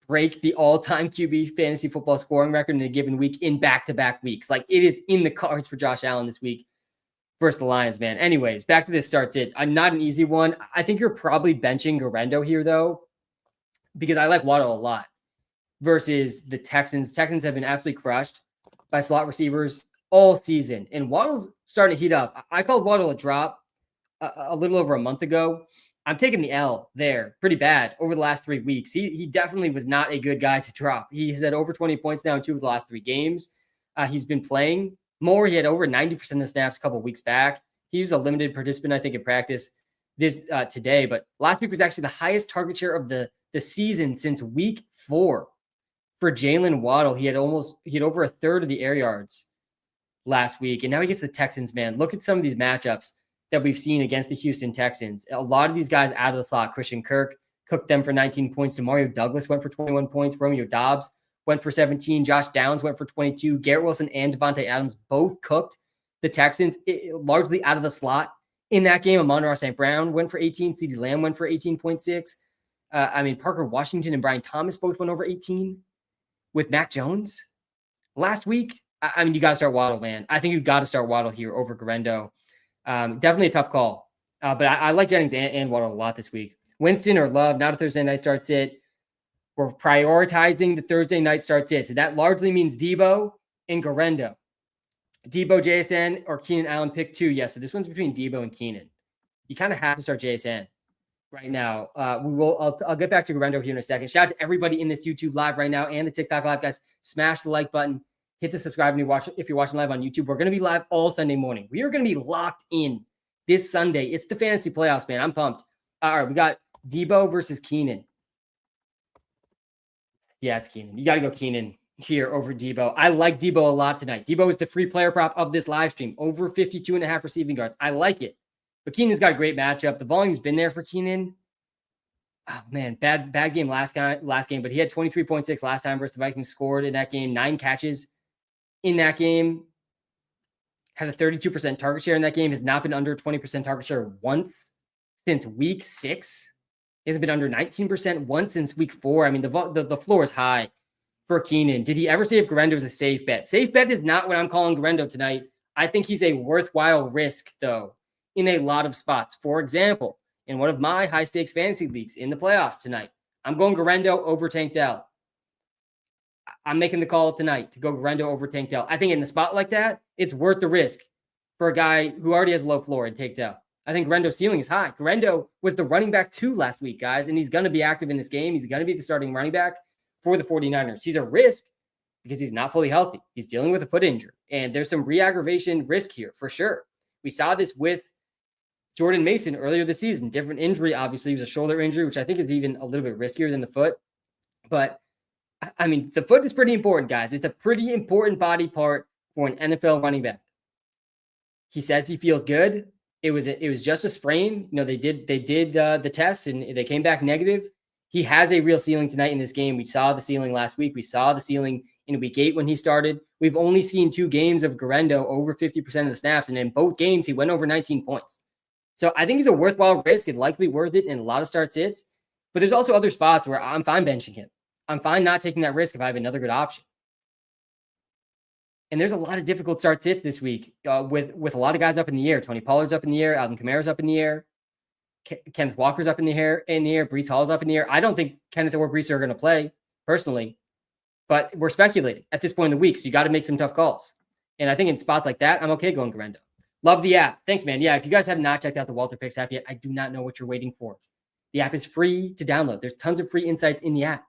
break the all-time QB fantasy football scoring record in a given week in back-to-back weeks. Like, it is in the cards for Josh Allen this week versus the Lions, man. Anyways, back to this starts it. Not an easy one. I think you're probably benching Guerendo here, though, because I like Waddle a lot versus the Texans. Texans have been absolutely crushed by slot receivers all season, and Waddle's starting to heat up. I called Waddle a drop a little over a month ago. I'm taking the L there pretty bad over the last 3 weeks. He definitely was not a good guy to drop. He's had over 20 points now in 2 of the last 3 games. He's been playing more. He had over 90% of the snaps a couple of weeks back. He was a limited participant, I think, in practice this today. But last week was actually the highest target share of the season since week 4 for Jalen Waddle. He had over a third of the air yards last week. And now he gets the Texans, man. Look at some of these matchups that we've seen against the Houston Texans. A lot of these guys out of the slot. Christian Kirk cooked them for 19 points. Demario Douglas went for 21 points. Romeo Doubs went for 17. Josh Downs went for 22. Garrett Wilson and Devontae Adams both cooked the Texans largely out of the slot in that game. Amon-Ra St. Brown went for 18. CeeDee Lamb went for 18.6. I mean, Parker Washington and Brian Thomas both went over 18 with Mac Jones last week. I mean, you got to start Waddle, man. I think you got to start Waddle here over Guerendo. Definitely a tough call. But I like Jennings and Waddle a lot this week. Winston or Love, not a Thursday night start sit. We're prioritizing the Thursday night start sit. So that largely means Debo and Guerendo. Debo, JSN, or Keenan Allen, pick two. Yes, so this one's between Debo and Keenan. You kind of have to start JSN right now. I'll get back to Guerendo here in a second. Shout out to everybody in this YouTube live right now and the TikTok live, guys. Smash the like button. Hit the subscribe if you're watching live on YouTube. We're going to be live all Sunday morning. We are going to be locked in this Sunday. It's the fantasy playoffs, man. I'm pumped. All right, we got Debo versus Keenan. Yeah, it's Keenan. You got to go Keenan here over Debo. I like Debo a lot tonight. Debo is the free player prop of this live stream. Over 52.5 receiving yards. I like it. But Keenan's got a great matchup. The volume's been there for Keenan. Oh, man, bad game last game, but he had 23.6 last time versus the Vikings. Scored in that game. 9 catches in that game. Had a 32% target share in that game. Has not been under 20% target share once since week 6. He hasn't been under 19% once since week 4. I mean, the floor is high for Keenan. Did he ever say if Guerendo is a safe bet? Safe bet is not what I'm calling Guerendo tonight. I think he's a worthwhile risk, though, in a lot of spots. For example, in one of my high-stakes fantasy leagues in the playoffs tonight, I'm going Guerendo over Tank Dell. I'm making the call tonight to go Guerendo over Tank Dell. I think in a spot like that, it's worth the risk for a guy who already has a low floor and Tank Dell. I think Guerendo's ceiling is high. Guerendo was the running back 2 last week, guys, and he's going to be active in this game. He's going to be the starting running back for the 49ers. He's a risk because he's not fully healthy. He's dealing with a foot injury, and there's some re-aggravation risk here for sure. We saw this with Jordan Mason earlier this season. Different injury, obviously. It was a shoulder injury, which I think is even a little bit riskier than the foot. But, I mean, the foot is pretty important, guys. It's a pretty important body part for an NFL running back. He says he feels good. It was just a sprain. You know, they did the test and they came back negative. He has a real ceiling tonight in this game. We saw the ceiling last week. We saw the ceiling in week 8 when he started. We've only seen 2 games of Guerendo over 50% of the snaps, and in both games he went over 19 points. So I think he's a worthwhile risk and likely worth it in a lot of start sits. But there's also other spots where I'm fine benching him. I'm fine not taking that risk if I have another good option. And there's a lot of difficult start sits this week with a lot of guys up in the air. Tony Pollard's up in the air. Alvin Kamara's up in the air. Kenneth Walker's up in the air. Breece Hall's up in the air. I don't think Kenneth or Breece are going to play personally, but we're speculating at this point in the week. So you got to make some tough calls. And I think in spots like that, I'm okay going Guerendo. Love the app. Thanks, man. Yeah, if you guys have not checked out the Walter Picks app yet, I do not know what you're waiting for. The app is free to download. There's tons of free insights in the app.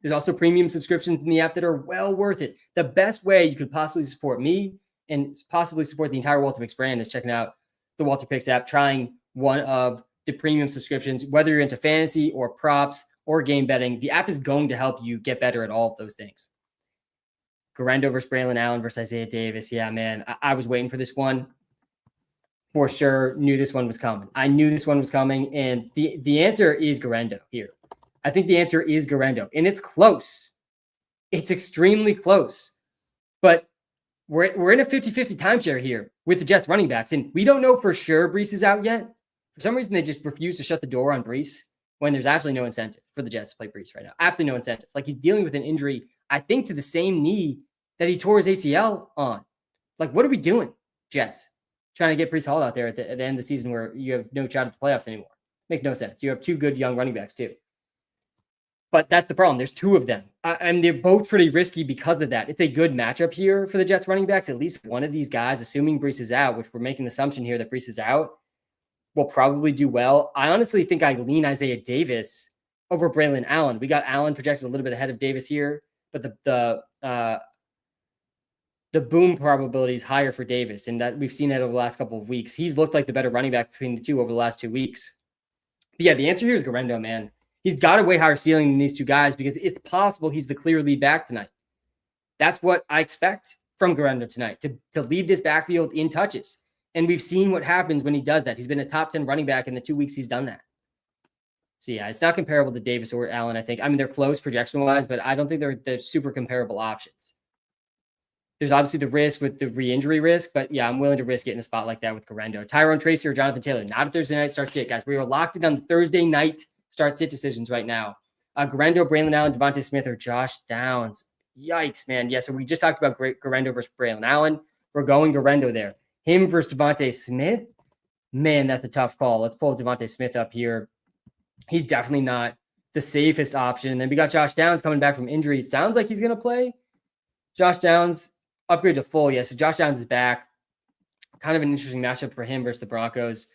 There's also premium subscriptions in the app that are well worth it. The best way you could possibly support me and possibly support the entire Walter Picks brand is checking out the Walter Picks app, trying one of the premium subscriptions, whether you're into fantasy or props or game betting. The app is going to help you get better at all of those things. Guerendo versus Braylon Allen versus Isaiah Davis. Yeah, man, I was waiting for this one. For sure, knew this one was coming. I knew this one was coming, and the answer is Guerendo here. I think the answer is Guerendo, and it's close. It's extremely close. But we're in a 50-50 timeshare here with the Jets running backs, and we don't know for sure Breece is out yet. For some reason, they just refuse to shut the door on Breece when there's absolutely no incentive for the Jets to play Breece right now. Absolutely no incentive. Like, he's dealing with an injury, I think, to the same knee that he tore his ACL on. Like, what are we doing, Jets? Trying to get Breece Hall out there at the end of the season where you have no shot at the playoffs anymore. Makes no sense. You have 2 good young running backs, too. But that's the problem. There's 2 of them. And they're both pretty risky because of that. It's a good matchup here for the Jets running backs. At least one of these guys, assuming Breece is out, which we're making an assumption here that Breece is out, will probably do well. I honestly think I lean Isaiah Davis over Braylon Allen. We got Allen projected a little bit ahead of Davis here, but the boom probability is higher for Davis, and that we've seen that over the last couple of weeks. He's looked like the better running back between the 2 over the last 2 weeks. But yeah, the answer here is Guerendo, man. He's got a way higher ceiling than these 2 guys because it's possible he's the clear lead back tonight. That's what I expect from Guerendo tonight, to lead this backfield in touches. And we've seen what happens when he does that. He's been a top 10 running back in the 2 weeks he's done that. So yeah, it's not comparable to Davis or Allen, I think. I mean, they're close projection-wise, but I don't think they're super comparable options. There's obviously the risk with the re-injury risk, but yeah, I'm willing to risk it in a spot like that with Guerendo. Tyrone Tracy or Jonathan Taylor, not a Thursday night start sit, guys. We are locked in on the Thursday night start sit decisions right now. Guerendo, Braylon Allen, Devontae Smith, or Josh Downs. Yikes, man. Yeah, so we just talked about Guerendo versus Braylon Allen. We're going Guerendo there. Him versus Devontae Smith. Man, that's a tough call. Let's pull Devontae Smith up here. He's definitely not the safest option. And then we got Josh Downs coming back from injury. It sounds like he's going to play. Josh Downs, upgrade to full. Yeah, so Josh Downs is back. Kind of an interesting matchup for him versus the Broncos.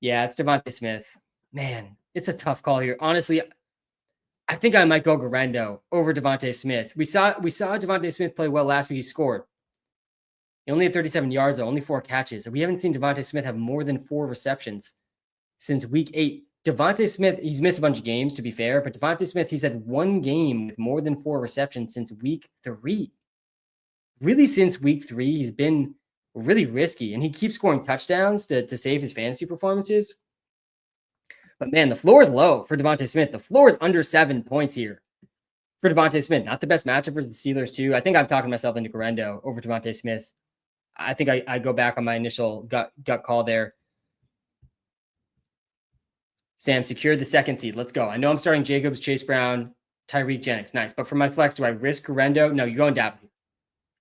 Yeah, it's Devontae Smith. Man, it's a tough call here. Honestly, I think I might go Guerendo over Devontae Smith. We saw Devontae Smith play well last week. He scored. He only had 37 yards, though, only 4 catches. We haven't seen Devontae Smith have more than 4 receptions since week 8. Devontae Smith, he's missed a bunch of games, to be fair, but Devontae Smith, he's had 1 game with more than 4 receptions since week 3. Really, since week 3, he's been really risky, and he keeps scoring touchdowns to save his fantasy performances. But man, the floor is low for Devontae Smith. The floor is under 7 points here for Devontae Smith. Not the best matchup for the Steelers, too. I think I'm talking myself into Guerendo over Devontae Smith. I think I go back on my initial gut call there. Sam, secure the 2nd seed. Let's go. I know I'm starting Jacobs, Chase Brown, Tyreek Jennings. Nice. But for my flex, do I risk Guerendo? No, you're going Dowdle.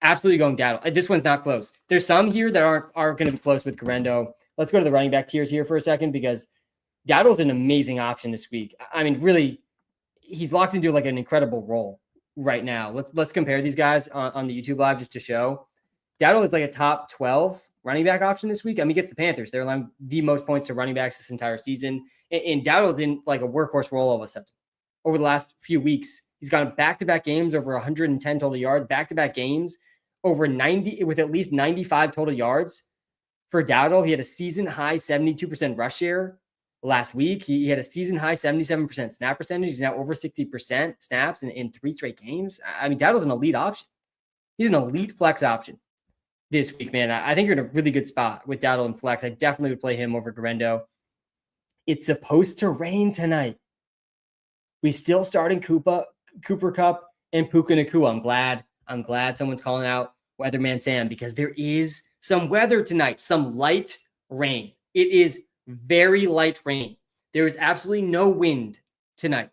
Absolutely going Dowdle. This one's not close. There's some here that aren't going to be close with Guerendo. Let's go to the running back tiers here for a second, because Dowdle's an amazing option this week. I mean, really, he's locked into like an incredible role right now. Let's compare these guys on the YouTube live just to show. Dowdle is like a top 12 running back option this week. I mean, he gets the Panthers. They're allowing the most points to running backs this entire season. And Dowdle's in like a workhorse role all of a sudden. Over the last few weeks, he's gone back-to-back games over 110 total yards, back-to-back games over 90 with at least 95 total yards. For Dowdle, he had a season-high 72% rush share last week. He had a season-high 77% snap percentage. He's now over 60% snaps in 3 straight games. I mean, Dowdle's an elite option. He's an elite flex option this week, man. I think you're in a really good spot with Dowdle and flex. I definitely would play him over Guerendo. It's supposed to rain tonight. We still starting Cooper Kupp and Puka Nacua. I'm glad someone's calling out Weatherman Sam, because there is some weather tonight, some light rain. It is very light rain. There is absolutely no wind tonight.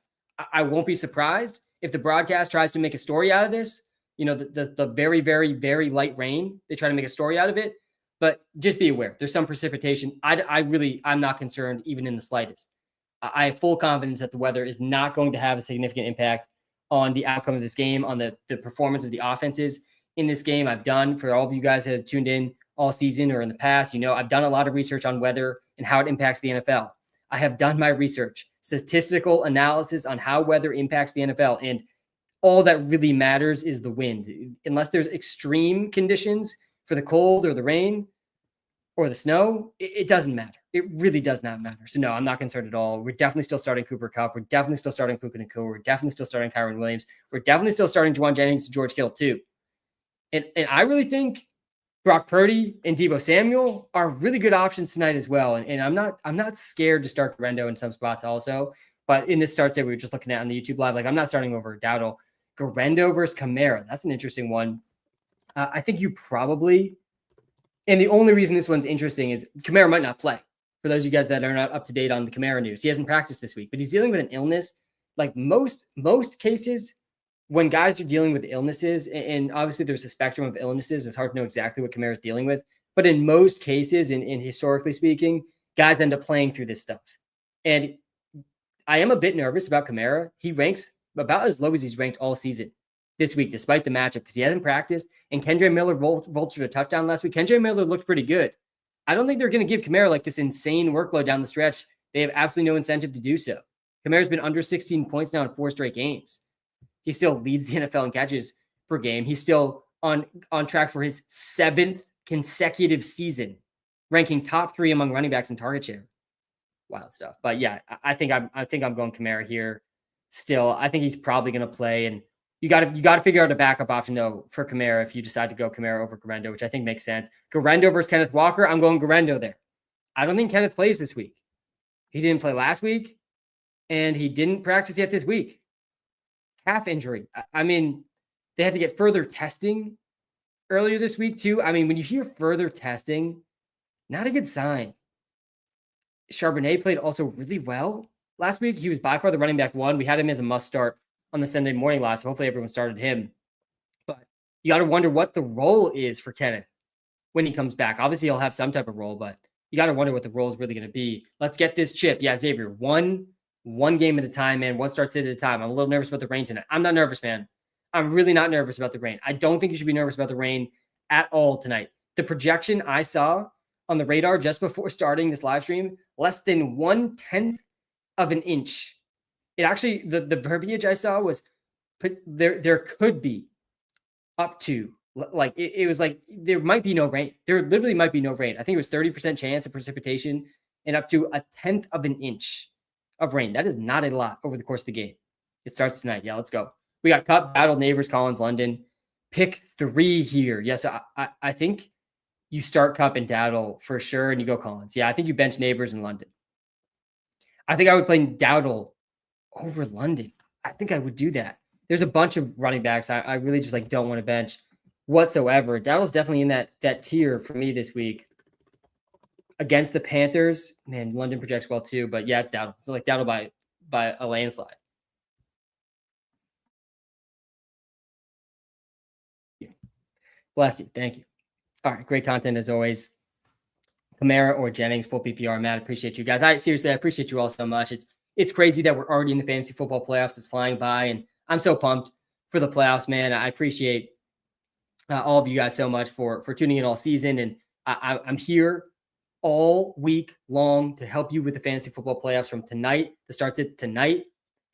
I won't be surprised if the broadcast tries to make a story out of this. You know, the very, very, very light rain. They try to make a story out of it. But just be aware, there's some precipitation. I'm not concerned even in the slightest. I have full confidence that the weather is not going to have a significant impact on the outcome of this game, on the performance of the offenses in this game. I've done, for all of you guys that have tuned in all season or in the past, you know, I've done a lot of research on weather and how it impacts the NFL. I have done my research, statistical analysis on how weather impacts the NFL. And all that really matters is the wind. Unless there's extreme conditions for the cold or the rain or the snow, it doesn't matter. It really does not matter. So no, I'm not concerned at all. We're definitely still starting Cooper Kupp. We're definitely still starting Puka Nacua. We're definitely still starting Kyron Williams. We're definitely still starting Juwan Jennings and George Kittle too. And I really think Brock Purdy and Deebo Samuel are really good options tonight as well. And I'm not scared to start Guerendo in some spots also. But in this start set we were just looking at on the YouTube live, like I'm not starting over Dowdle. Guerendo versus Kamara. That's an interesting one. I think you probably, and the only reason this one's interesting is Kamara might not play. For those of you guys that are not up to date on the Kamara news, he hasn't practiced this week, but he's dealing with an illness. Like most cases, when guys are dealing with illnesses, and obviously there's a spectrum of illnesses, it's hard to know exactly what Kamara is dealing with. But in most cases, and historically speaking, guys end up playing through this stuff. And I am a bit nervous about Kamara. He ranks about as low as he's ranked all season this week, despite the matchup, because he hasn't practiced. And Kendre Miller vultured a touchdown last week. Kendre Miller looked pretty good. I don't think they're going to give Kamara like this insane workload down the stretch. They have absolutely no incentive to do so. Kamara's been under 16 points now in 4 straight games. He still leads the NFL in catches per game. He's still on track for his 7th consecutive season, ranking top 3 among running backs in target share. Wild stuff. But yeah, I think I'm going Kamara here. Still, I think he's probably going to play, and you got to figure out a backup option though for Kamara if you decide to go Kamara over Guerendo, which I think makes sense. Guerendo versus Kenneth Walker, I'm going Guerendo there. I don't think Kenneth plays this week. He didn't play last week, and he didn't practice yet this week. Calf injury. I mean, they had to get further testing earlier this week too. I mean, when you hear further testing, not a good sign. Charbonnet played also really well last week. He was by far the running back one. We had him as a must start on the Sunday morning live, so hopefully everyone started him. But you got to wonder what the role is for Kenneth when he comes back. Obviously, he'll have some type of role, but you got to wonder what the role is really going to be. Let's get this chip. Yeah, Xavier, one game at a time, man. One start sit at a time. I'm a little nervous about the rain tonight. I'm not nervous, man. I'm really not nervous about the rain. I don't think you should be nervous about the rain at all tonight. The projection I saw on the radar just before starting this live stream, less than 1/10 of an inch. It actually, the verbiage I saw was there could be up to, like, it was like there might be no rain. There literally might be no rain. I think it was 30% chance of precipitation and up to 1/10 of an inch of rain. That is not a lot over the course of the game. It starts tonight. Yeah, let's go. We got Kupp, Battle, Neighbors, Collins, London. Pick 3 here. Yes, I think you start Kupp and Dowdle for sure, and you go Collins. Yeah, I think you bench Neighbors in London. I think I would play Dowdle over London. I think I would do that. There's a bunch of running backs I really just like don't want to bench whatsoever. Dowdle's definitely in that tier for me this week. Against the Panthers, man, London projects well too, but yeah, it's Dowdle. It's like Dowdle by a landslide. Bless you. Thank you. All right. Great content as always. Kamara or Jennings, full PPR. Matt, appreciate you guys. I appreciate you all so much. It's crazy that we're already in the fantasy football playoffs. It's flying by, and I'm so pumped for the playoffs, man. I appreciate all of you guys so much for tuning in all season, and I'm here all week long to help you with the fantasy football playoffs from tonight. The start sits tonight,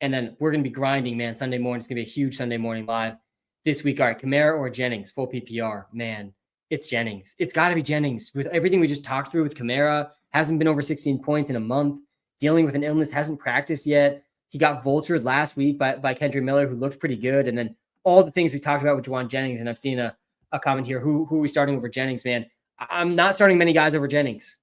and then we're going to be grinding, man. Sunday morning. It's going to be a huge Sunday morning live this week. All right, Kamara or Jennings, full PPR. Man, it's Jennings. It's got to be Jennings. With everything we just talked through with Kamara, hasn't been over 16 points in a month, dealing with an illness, hasn't practiced yet. He got vultured last week by Kendrick Miller, who looked pretty good. And then all the things we talked about with Juwan Jennings, and I've seen a comment here, who are we starting over Jennings, man? I'm not starting many guys over Jennings.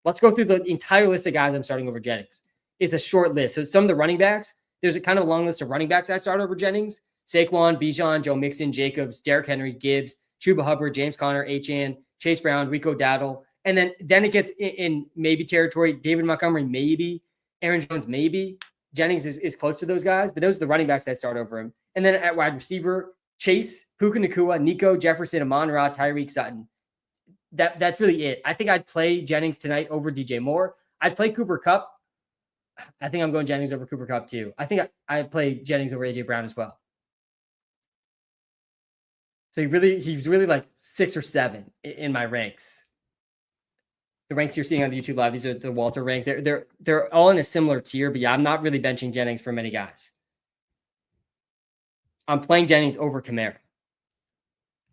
Let's go through the entire list of guys I'm starting over Jennings. It's a short list. So some of the running backs, there's a kind of a long list of running backs I start over Jennings. Saquon, Bijan, Joe Mixon, Jacobs, Derrick Henry, Gibbs, Chuba Hubbard, James Conner, Achane, Chase Brown, Rico Dowdle. And then it gets in maybe territory. David Montgomery, maybe. Aaron Jones, maybe. Jennings is close to those guys, but those are the running backs I start over him. And then at wide receiver, Chase, Puka Nacua, Nico Jefferson, Amon-Ra, Tyreek Sutton. That's really it. I think I'd play Jennings tonight over DJ Moore. I'd play Cooper Kupp. I think I'm going Jennings over Cooper Kupp too. I think I'd play Jennings over AJ Brown as well. So he's really like 6 or 7 in my ranks. The ranks you're seeing on the YouTube live, these are the Walter ranks. They're all in a similar tier, but yeah, I'm not really benching Jennings for many guys. I'm playing Jennings over Kamara.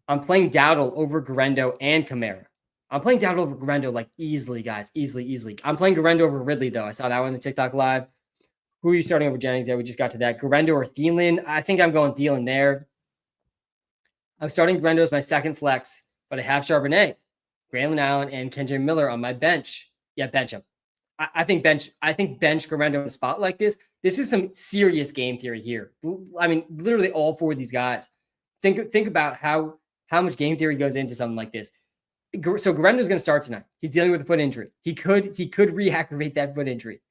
I'm playing Dowdle over Guerendo and Kamara. I'm playing Dowdle over Guerendo like easily, guys. Easily. I'm playing Guerendo over Ridley, though. I saw that one in the TikTok live. Who are you starting over Jennings? Yeah, we just got to that. Guerendo or Thielen? I think I'm going Thielen there. I'm starting Guerendo as my second flex, but I have Charbonnet, Braylon Allen, and Kendrick Miller on my bench. Yeah, bench him. I think bench Guerendo in a spot like this. This is some serious game theory here. I mean, literally all 4 of these guys. Think about how much game theory goes into something like this. So Guerendo's going to start tonight. He's dealing with a foot injury. He could re-aggravate that foot injury.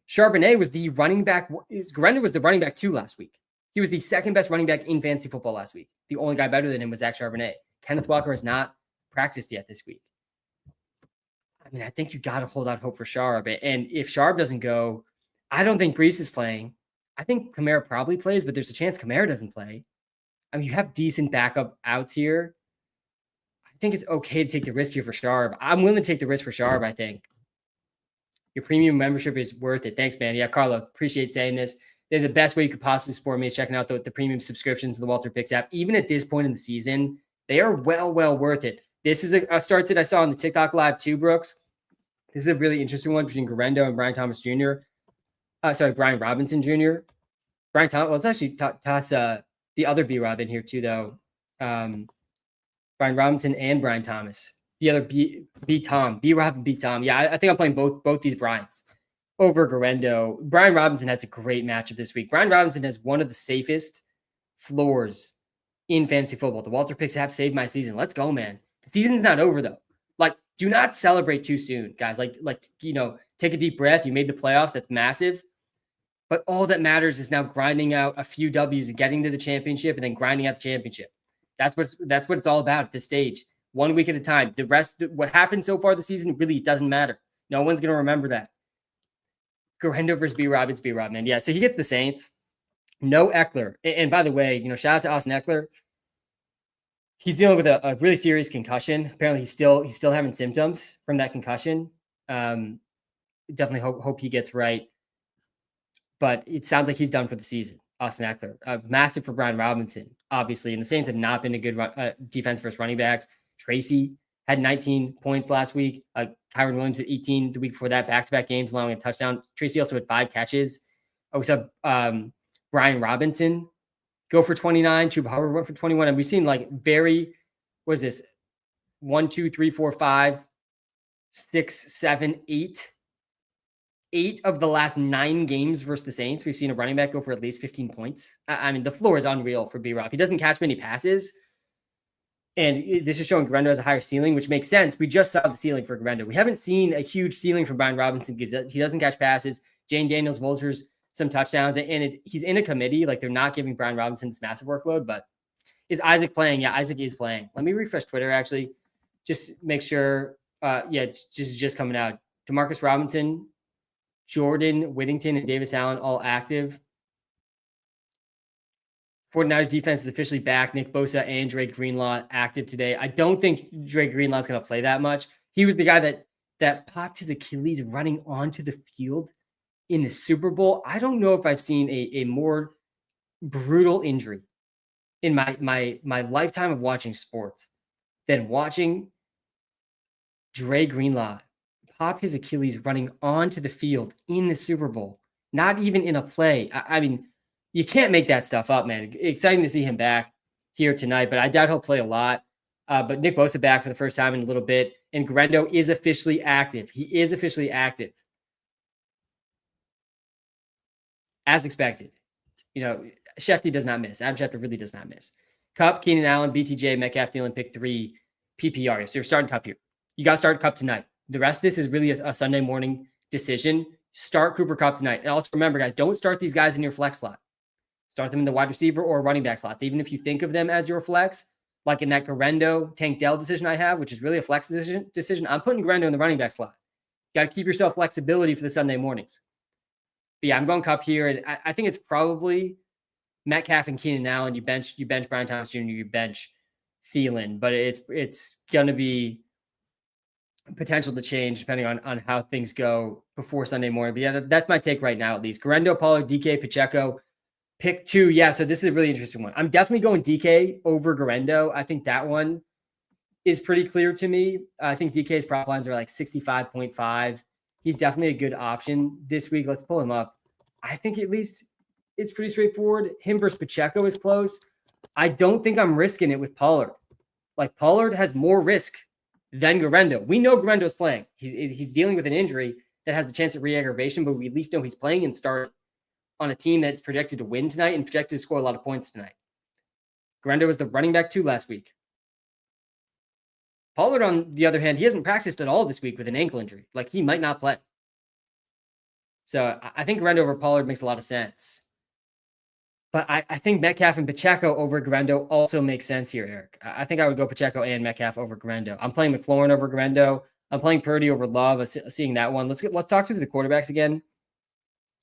Charbonnet was the running back. Guerendo was the running back 2 last week. He was the second best running back in fantasy football last week. The only guy better than him was Zach Charbonnet. Kenneth Walker has not practiced yet this week. I mean, I think you got to hold out hope for Sharp. And if Sharp doesn't go, I don't think Brees is playing. I think Kamara probably plays, but there's a chance Kamara doesn't play. I mean, you have decent backup outs here. I think it's okay to take the risk here for Sharp. I'm willing to take the risk for Sharp, I think. Your premium membership is worth it. Thanks, man. Yeah, Carlo, appreciate saying this. They're the best way you could possibly support me is checking out the premium subscriptions of the Walter Picks app. Even at this point in the season, they are well worth it. This is a start that I saw on the TikTok live too, Brooks. This is a really interesting one between Guerendo and Brian Thomas Jr. Brian Robinson Jr. Brian Thomas, well, let's actually toss the other B-Rob in here too, though. Brian Robinson and Brian Thomas. The other B-Tom. B-Rob and B-Tom. Yeah, I think I'm playing both these Bryans over Guerendo. Brian Robinson has a great matchup this week. Brian Robinson has one of the safest floors in fantasy football. The Walter picks have saved my season. Let's go, man. The season's not over though. Like, do not celebrate too soon, guys. Like, take a deep breath. You made the playoffs. That's massive. But all that matters is now grinding out a few W's and getting to the championship and then grinding out the championship. That's what it's all about at this stage. 1 week at a time. The rest, what happened so far this season, really doesn't matter. No one's going to remember that. Guerendo versus B-Rob. It's B-Rob, man. Yeah, so he gets the Saints. No Eckler. And by the way, shout out to Austin Eckler. He's dealing with a really serious concussion. Apparently, he's still having symptoms from that concussion. Definitely hope he gets right. But it sounds like he's done for the season. Austin Eckler, massive for Brian Robinson, obviously. And the Saints have not been a good defense versus running backs. Tracy had 19 points last week. Kyron Williams had 18 the week before that, back-to-back games, allowing a touchdown. Tracy also had 5 catches. We saw Brian Robinson go for 29. Chuba Hubbard went for 21. And we've seen what is this? 1, 2, 3, 4, 5, 6, 7, 8. 8 of the last 9 games versus the Saints, we've seen a running back go for at least 15 points. I mean, the floor is unreal for B-Rob. He doesn't catch many passes. And this is showing Guerendo has a higher ceiling, which makes sense. We just saw the ceiling for Guerendo. We haven't seen a huge ceiling from Brian Robinson. He doesn't catch passes. Jane Daniels vultures some touchdowns. And he's in a committee. Like, they're not giving Brian Robinson this massive workload. But is Isaac playing? Yeah, Isaac is playing. Let me refresh Twitter, actually. Just make sure. Just coming out. Demarcus Robinson, Jordan, Whittington, and Davis Allen all active. 49ers defense is officially back. Nick Bosa and Dre Greenlaw active today. I don't think Dre Greenlaw is going to play that much. He was the guy that popped his Achilles running onto the field in the Super Bowl. I don't know if I've seen a more brutal injury in my lifetime of watching sports than watching Dre Greenlaw pop his Achilles running onto the field in the Super Bowl, not even in a play. I mean, you can't make that stuff up, man. Exciting to see him back here tonight, but I doubt he'll play a lot. But Nick Bosa back for the first time in a little bit, and Guerendo is officially active. He is officially active. As expected. Shefty does not miss. Adam Schefter really does not miss. Kupp, Keenan Allen, BTJ, Metcalf, Thielen, pick 3, PPR. So you're starting Kupp here. You got to start Kupp tonight. The rest of this is really a Sunday morning decision. Start Cooper Kupp tonight. And also remember, guys, don't start these guys in your flex slot. Start them in the wide receiver or running back slots. Even if you think of them as your flex, like in that Guerendo Tank Dell decision I have, which is really a flex decision, I'm putting Guerendo in the running back slot. You got to keep yourself flexibility for the Sunday mornings. But yeah, I'm going Kupp here. And I think it's probably Metcalf and Keenan Allen. You bench Brian Thomas Jr., you bench Thielen. But it's going to be potential to change depending on how things go before Sunday morning. But yeah, that's my take right now, at least. Guerendo, Pollard, DK, Pacheco, pick 2. Yeah, so this is a really interesting one. I'm definitely going DK over Guerendo. I think that one is pretty clear to me. I think DK's prop lines are like 65.5. He's definitely a good option this week. Let's pull him up. I think at least it's pretty straightforward. Him versus Pacheco is close. I don't think I'm risking it with Pollard. Like, Pollard has more risk than Guerendo. We know Guerendo's playing. He's dealing with an injury that has a chance at re-aggravation, but we at least know he's playing and starting on a team that's projected to win tonight and projected to score a lot of points tonight. Guerendo was the running back 2 last week. Pollard, on the other hand, he hasn't practiced at all this week with an ankle injury. Like, he might not play. So I think Guerendo over Pollard makes a lot of sense. But I think Metcalf and Pacheco over Guerendo also makes sense here, Eric. I think I would go Pacheco and Metcalf over Guerendo. I'm playing McLaurin over Guerendo. I'm playing Purdy over Love, seeing that one. Let's talk through the quarterbacks again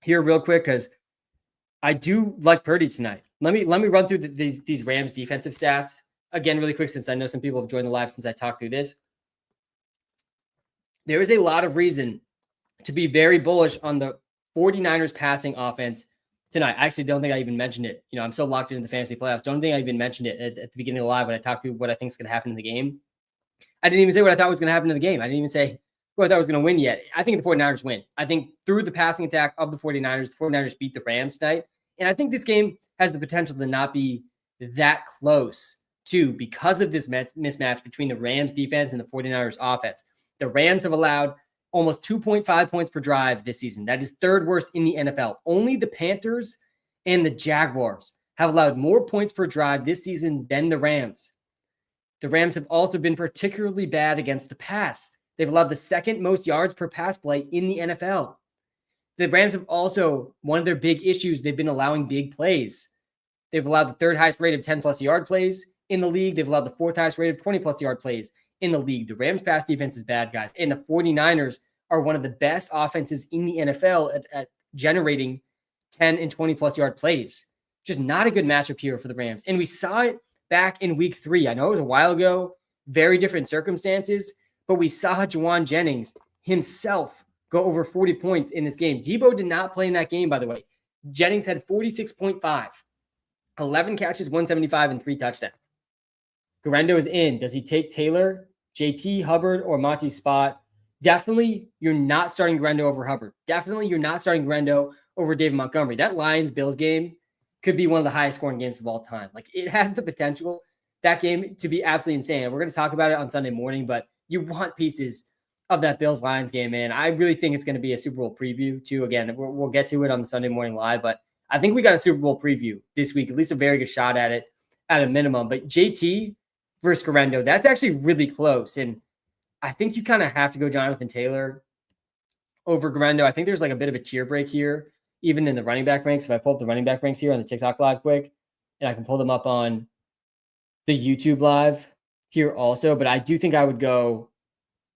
here real quick, because I do like Purdy tonight. Let me run through these Rams defensive stats again really quick, since I know some people have joined the live since I talked through this. There is a lot of reason to be very bullish on the 49ers passing offense tonight. I actually don't think I even mentioned it. I'm so locked into the fantasy playoffs. Don't think I even mentioned it at the beginning of the live when I talked through what I think is going to happen in the game. I didn't even say what I thought was going to happen in the game. I didn't even say who I thought was going to win yet. I think the 49ers win. I think through the passing attack of the 49ers beat the Rams tonight. And I think this game has the potential to not be that close too, because of this mismatch between the Rams defense and the 49ers offense. The Rams have allowed almost 2.5 points per drive this season. That is 3rd worst in the NFL. Only the Panthers and the Jaguars have allowed more points per drive this season than the Rams. The Rams have also been particularly bad against the pass. They've allowed the second most yards per pass play in the NFL. The Rams have also, one of their big issues, they've been allowing big plays. They've allowed the third highest rate of 10-plus yard plays in the league. They've allowed the fourth highest rate of 20-plus yard plays in the league. The Rams' pass defense is bad, guys. And the 49ers are one of the best offenses in the NFL at generating 10 and 20-plus yard plays. Just not a good matchup here for the Rams. And we saw it back in week 3. I know it was a while ago, very different circumstances, but we saw Juwan Jennings himself go over 40 points in this game. Debo did not play in that game, by the way. Jennings had 46.5, 11 catches, 175, and 3 touchdowns. Guerendo is in. Does he take Taylor, JT, Hubbard, or Monty's spot? Definitely, you're not starting Guerendo over Hubbard. Definitely, you're not starting Guerendo over David Montgomery. That Lions-Bills game could be one of the highest scoring games of all time. Like, it has the potential, that game, to be absolutely insane. We're going to talk about it on Sunday morning, but you want pieces of that Bills-Lions game, man. I really think it's going to be a Super Bowl preview, too. Again, we'll get to it on the Sunday morning live, but I think we got a Super Bowl preview this week, at least a very good shot at it at a minimum. But JT versus Guerendo, that's actually really close. And I think you kind of have to go Jonathan Taylor over Guerendo. I think there's like a bit of a tier break here, even in the running back ranks. If I pull up the running back ranks here on the TikTok live quick, and I can pull them up on the YouTube live here also. But I do think I would go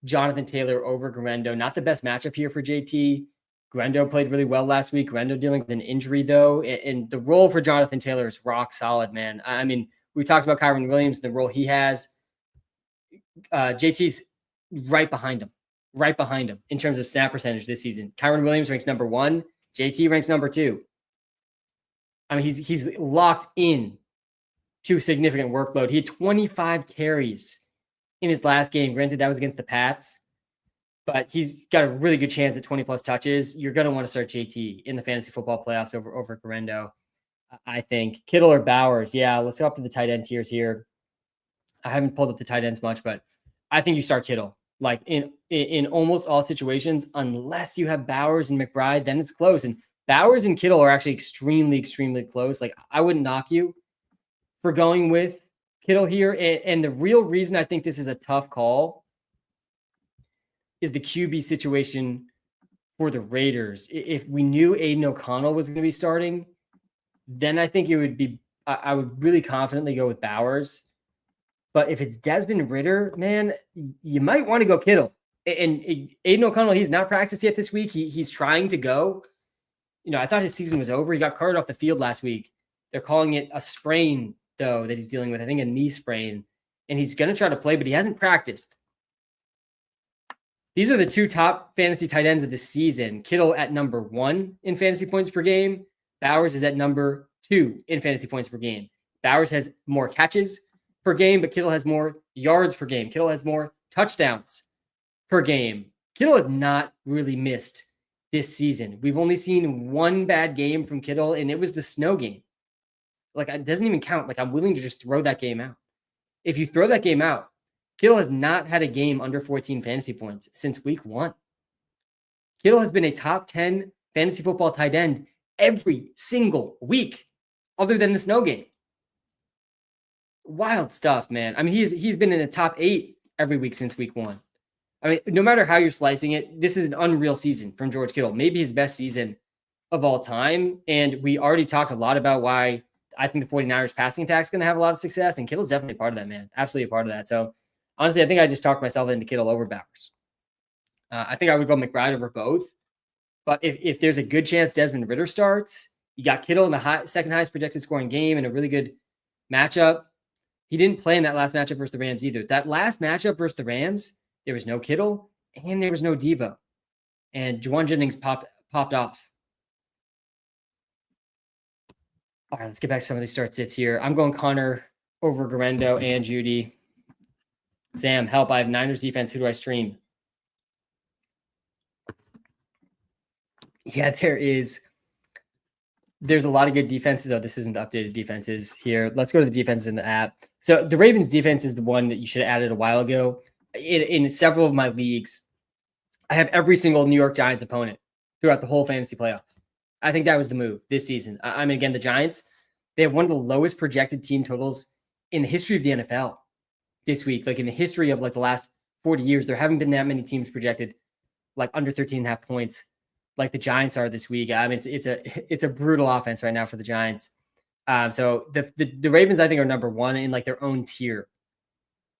Jonathan Taylor over Guerendo. Not the best matchup here for JT. Guerendo played really well last week. Guerendo dealing with an injury, though. And the role for Jonathan Taylor is rock solid, man. I mean, we talked about Kyren Williams, the role he has. JT's right behind him in terms of snap percentage this season. Kyren Williams ranks number 1. JT ranks number 2. I mean, he's locked in to significant workload. He had 25 carries in his last game. Granted, that was against the Pats, but he's got a really good chance at 20-plus touches. You're going to want to start JT in the fantasy football playoffs over Guerendo, I think. Kittle or Bowers? Yeah, let's go up to the tight end tiers here. I haven't pulled up the tight ends much, but I think you start Kittle. Like in almost all situations, unless you have Bowers and McBride, then it's close. And Bowers and Kittle are actually extremely, extremely close. Like, I wouldn't knock you for going with Kittle here. And the real reason I think this is a tough call is the QB situation for the Raiders. If we knew Aiden O'Connell was going to be starting, then I think it would be, I would really confidently go with Bowers. But if it's Desmond Ridder, man, you might want to go Kittle. And Aiden O'Connell, he's not practiced yet this week. He's trying to go. You know, I thought his season was over. He got carted off the field last week. They're calling it a sprain, though, that he's dealing with. I think a knee sprain. And he's going to try to play, but he hasn't practiced. These are the 2 top fantasy tight ends of the season. Kittle at number 1 in fantasy points per game. Bowers is at number 2 in fantasy points per game. Bowers has more catches per game, but Kittle has more yards per game. Kittle has more touchdowns per game. Kittle has not really missed this season. We've only seen 1 bad game from Kittle, and it was the snow game. Like, it doesn't even count. Like, I'm willing to just throw that game out. If you throw that game out, Kittle has not had a game under 14 fantasy points since week 1. Kittle has been a top 10 fantasy football tight end every single week, other than the snow game. Wild stuff, man. I mean, he's been in the top 8 every week since week 1. I mean, no matter how you're slicing it, this is an unreal season from George Kittle. Maybe his best season of all time. And we already talked a lot about why I think the 49ers passing attack is going to have a lot of success. And Kittle's definitely a part of that, man. Absolutely a part of that. So honestly, I think I just talked myself into Kittle over Bowers. I think I would go McBride over both. But if there's a good chance Desmond Ridder starts, you got Kittle in the second highest projected scoring game in a really good matchup. He didn't play in that last matchup versus the Rams either. That last matchup versus the Rams, there was no Kittle and there was no Debo. And Juwan Jennings popped off. All right, let's get back to some of these start sits here. I'm going Connor over Guerendo and Judy. Sam, help. I have Niners defense. Who do I stream? Yeah, there's a lot of good defenses. Oh, this isn't the updated defenses here. Let's go to the defenses in the app. So the Ravens defense is the one that you should have added a while ago. In several of my leagues, I have every single New York Giants opponent throughout the whole fantasy playoffs. I think that was the move this season. I mean, again, the Giants, They have one of the lowest projected team totals in the history of the NFL this week. Like in the history of like the last 40 years, there haven't been that many teams projected like under 13.5 points like the Giants are this week. I mean, it's a brutal offense right now for the Giants. So the Ravens, I think, are number one in like their own tier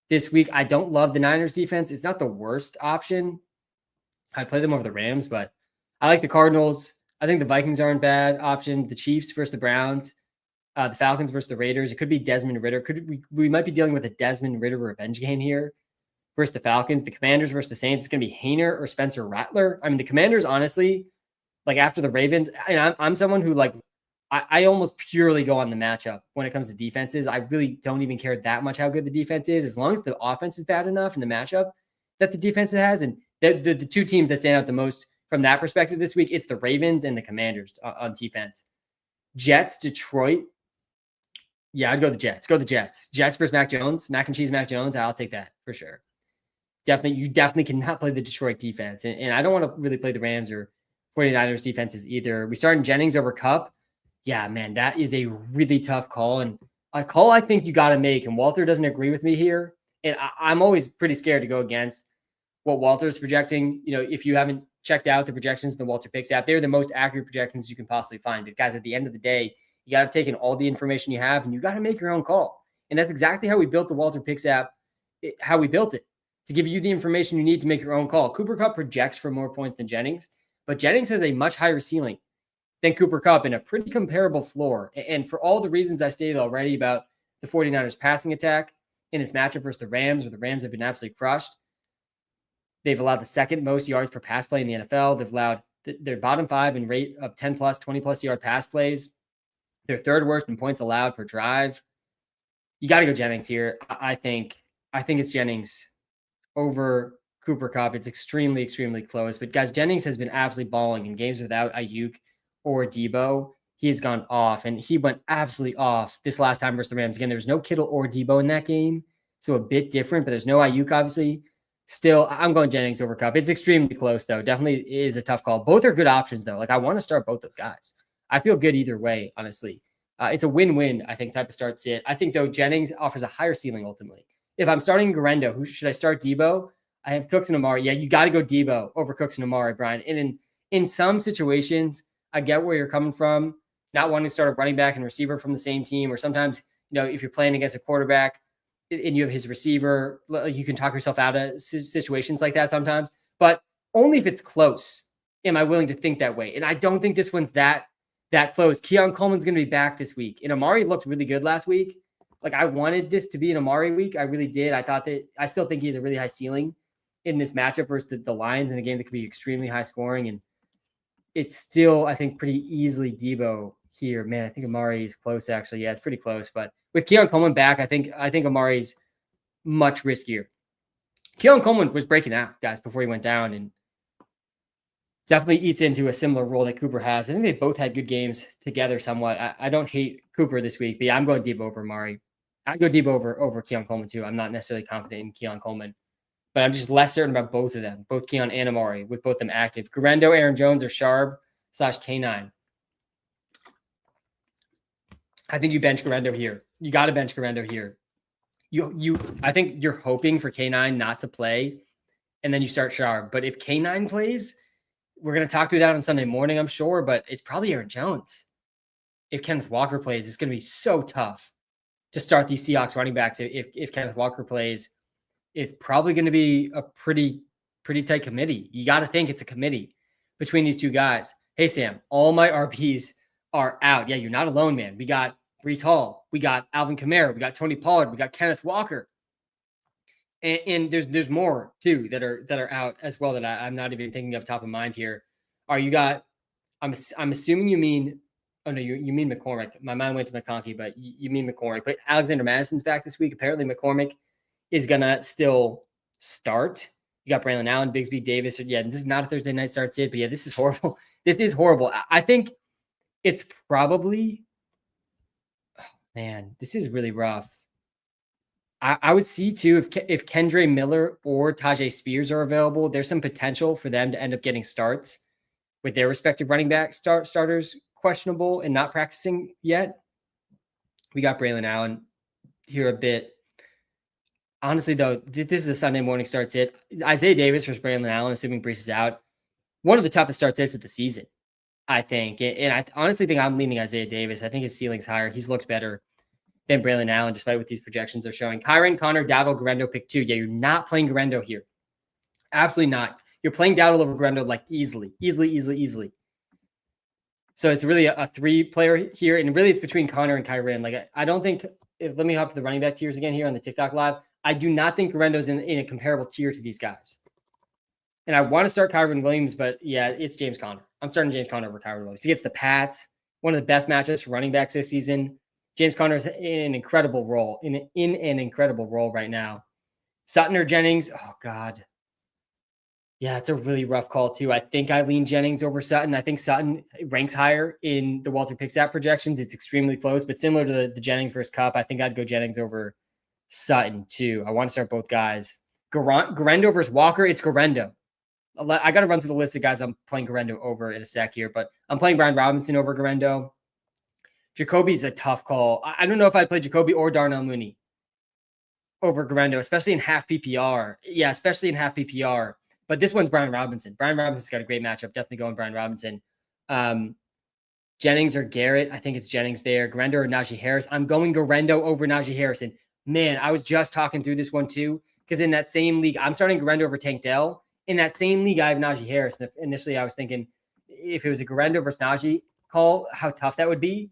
this week. I don't love the Niners defense. It's not the worst option. I'd play them over the Rams, but I like the Cardinals. I think the Vikings aren't bad option. The Chiefs versus the Browns, the Falcons versus the Raiders. It could be Desmond Ritter. We might be dealing with a Desmond Ritter revenge game here versus the Falcons. The Commanders versus the Saints. It's going to be Haener or Spencer Rattler. I mean, the Commanders, honestly, like after the Ravens, and I'm someone who like I almost purely go on the matchup when it comes to defenses. I really don't even care that much how good the defense is, as long as the offense is bad enough in the matchup that the defense has. And the two teams that stand out the most from that perspective this week, it's the Ravens and the Commanders on defense. Jets, Detroit. Yeah, I'd go the Jets. Go the Jets. Jets versus Mac Jones. Mac and cheese Mac Jones. I'll take that for sure. You definitely cannot play the Detroit defense. And I don't want to really play the Rams or 49ers defenses either. We started Jennings over Kupp. Yeah, man, that is a really tough call. And a call I think you got to make. And Walter doesn't agree with me here. And I'm always pretty scared to go against what Walter's projecting. You know, if you haven't checked out the projections in the Walter Picks app, they're the most accurate projections you can possibly find. But guys, at the end of the day, you got to take in all the information you have and you got to make your own call. And that's exactly how we built the Walter Picks app, how we built it, to give you the information you need to make your own call. Cooper Kupp projects for more points than Jennings, but Jennings has a much higher ceiling than Cooper Kupp and a pretty comparable floor. And for all the reasons I stated already about the 49ers passing attack in this matchup versus the Rams, where the Rams have been absolutely crushed, they've allowed the second most yards per pass play in the NFL. They've allowed their bottom five in rate of 10 plus, 20 plus yard pass plays. They're third worst in points allowed per drive. You got to go Jennings here. I think it's Jennings over Cooper Kupp. It's extremely, extremely close. But guys, Jennings has been absolutely balling in games without Ayuk or Debo. He has gone off, and he went absolutely off this last time versus the Rams. Again, there was no Kittle or Debo in that game, so a bit different, but there's no Ayuk, obviously. Still, I'm going Jennings over Kupp. It's extremely close, though. Definitely is a tough call. Both are good options, though. Like, I want to start both those guys. I feel good either way, honestly. It's a win-win, I think, type of start sit. I think, though, Jennings offers a higher ceiling ultimately. If I'm starting Guerendo, who should I start? Debo? I have Cooks and Amari. Yeah, you got to go Debo over Cooks and Amari, Brian. And in some situations, I get where you're coming from, not wanting to start a running back and receiver from the same team, or sometimes, you know, if you're playing against a quarterback and you have his receiver, you can talk yourself out of situations like that sometimes, but only if it's close am I willing to think that way. And I don't think this one's that close. Keon Coleman's going to be back this week, and Amari looked really good last week. Like, I wanted this to be an Amari week. I really did. I still think he has a really high ceiling in this matchup versus the Lions in a game that could be extremely high scoring. And it's still, I think, pretty easily Debo here. Man, I think Amari is close, actually. Yeah, it's pretty close. But with Keon Coleman back, I think Amari's much riskier. Keon Coleman was breaking out, guys, before he went down, and definitely eats into a similar role that Cooper has. I think they both had good games together somewhat. I don't hate Cooper this week, but yeah, I'm going Debo over Amari. I'd go Debo over Keon Coleman, too. I'm not necessarily confident in Keon Coleman, but I'm just less certain about both of them, both Keon and Amari, with both of them active. Guerendo, Aaron Jones, or Sharp / K9. I think you bench Guerendo here. You got to bench Guerendo here. I think you're hoping for K9 not to play, and then you start Sharp. But if K9 plays, we're going to talk through that on Sunday morning, I'm sure, but it's probably Aaron Jones. If Kenneth Walker plays, it's going to be so tough to start these Seahawks running backs. If Kenneth Walker plays, it's probably going to be a pretty tight committee. You got to think it's a committee between these two guys. Hey, Sam, all my RPs are out. Yeah, you're not alone, man. We got Breece Hall. We got Alvin Kamara. We got Tony Pollard. We got Kenneth Walker. And there's more, too, that are out as well that I'm not even thinking of top of mind here. I'm assuming you mean, oh, no, you mean McCormick. My mind went to McConkey, but you mean McCormick. But Alexander Madison's back this week. Apparently McCormick is going to still start. You got Braylon Allen, Bigsby, Davis. Yeah, this is not a Thursday night start sit, but yeah, this is horrible. This is horrible. I think it's probably, oh, man, this is really rough. I would see, too, if Kendre Miller or Tajay Spears are available, there's some potential for them to end up getting starts with their respective running back starters questionable and not practicing yet. We got Braylon Allen here a bit. Honestly, though, this is a Sunday morning start sit. Isaiah Davis versus Braylon Allen, assuming Brees is out. One of the toughest start sits of the season, I think. And I honestly think I'm leaning Isaiah Davis. I think his ceiling's higher. He's looked better than Braylon Allen, despite what these projections are showing. Kyren, Connor, Dowdle, Guerendo, pick 2. Yeah, you're not playing Guerendo here. Absolutely not. You're playing Dowdle over Guerendo like easily. So it's really a 3-player here, and really it's between Connor and Kyren. Like I don't think. Let me hop to the running back tiers again here on the TikTok live. I do not think Guerendo's in a comparable tier to these guys. And I want to start Kyren Williams, but yeah, it's James Conner. I'm starting James Conner over Kyren Williams. He gets the Pats, one of the best matchups for running backs this season. James Conner's in an incredible role, in an incredible role right now. Sutton or Jennings? Oh, God. Yeah, it's a really rough call, too. I think I lean Jennings over Sutton. I think Sutton ranks higher in the Walter Picksat projections. It's extremely close, but similar to the Jennings versus Kupp, I think I'd go Jennings over Sutton, too. I want to start both guys. Guerendo versus Walker, it's Guerendo. I got to run through the list of guys I'm playing Guerendo over in a sec here, but I'm playing Brian Robinson over Guerendo. Jacoby's a tough call. I don't know if I'd play Jacoby or Darnell Mooney over Guerendo, especially in half PPR. Yeah, especially in half PPR. But this one's Brian Robinson. Brian Robinson's got a great matchup. Definitely going Brian Robinson. Jennings or Garrett. I think it's Jennings there. Guerendo or Najee Harris. I'm going Guerendo over Najee Harris. And man, I was just talking through this one too, because in that same league, I'm starting Guerendo over Tank Dell. In that same league, I have Najee Harris. And initially, I was thinking if it was a Guerendo versus Najee call, how tough that would be.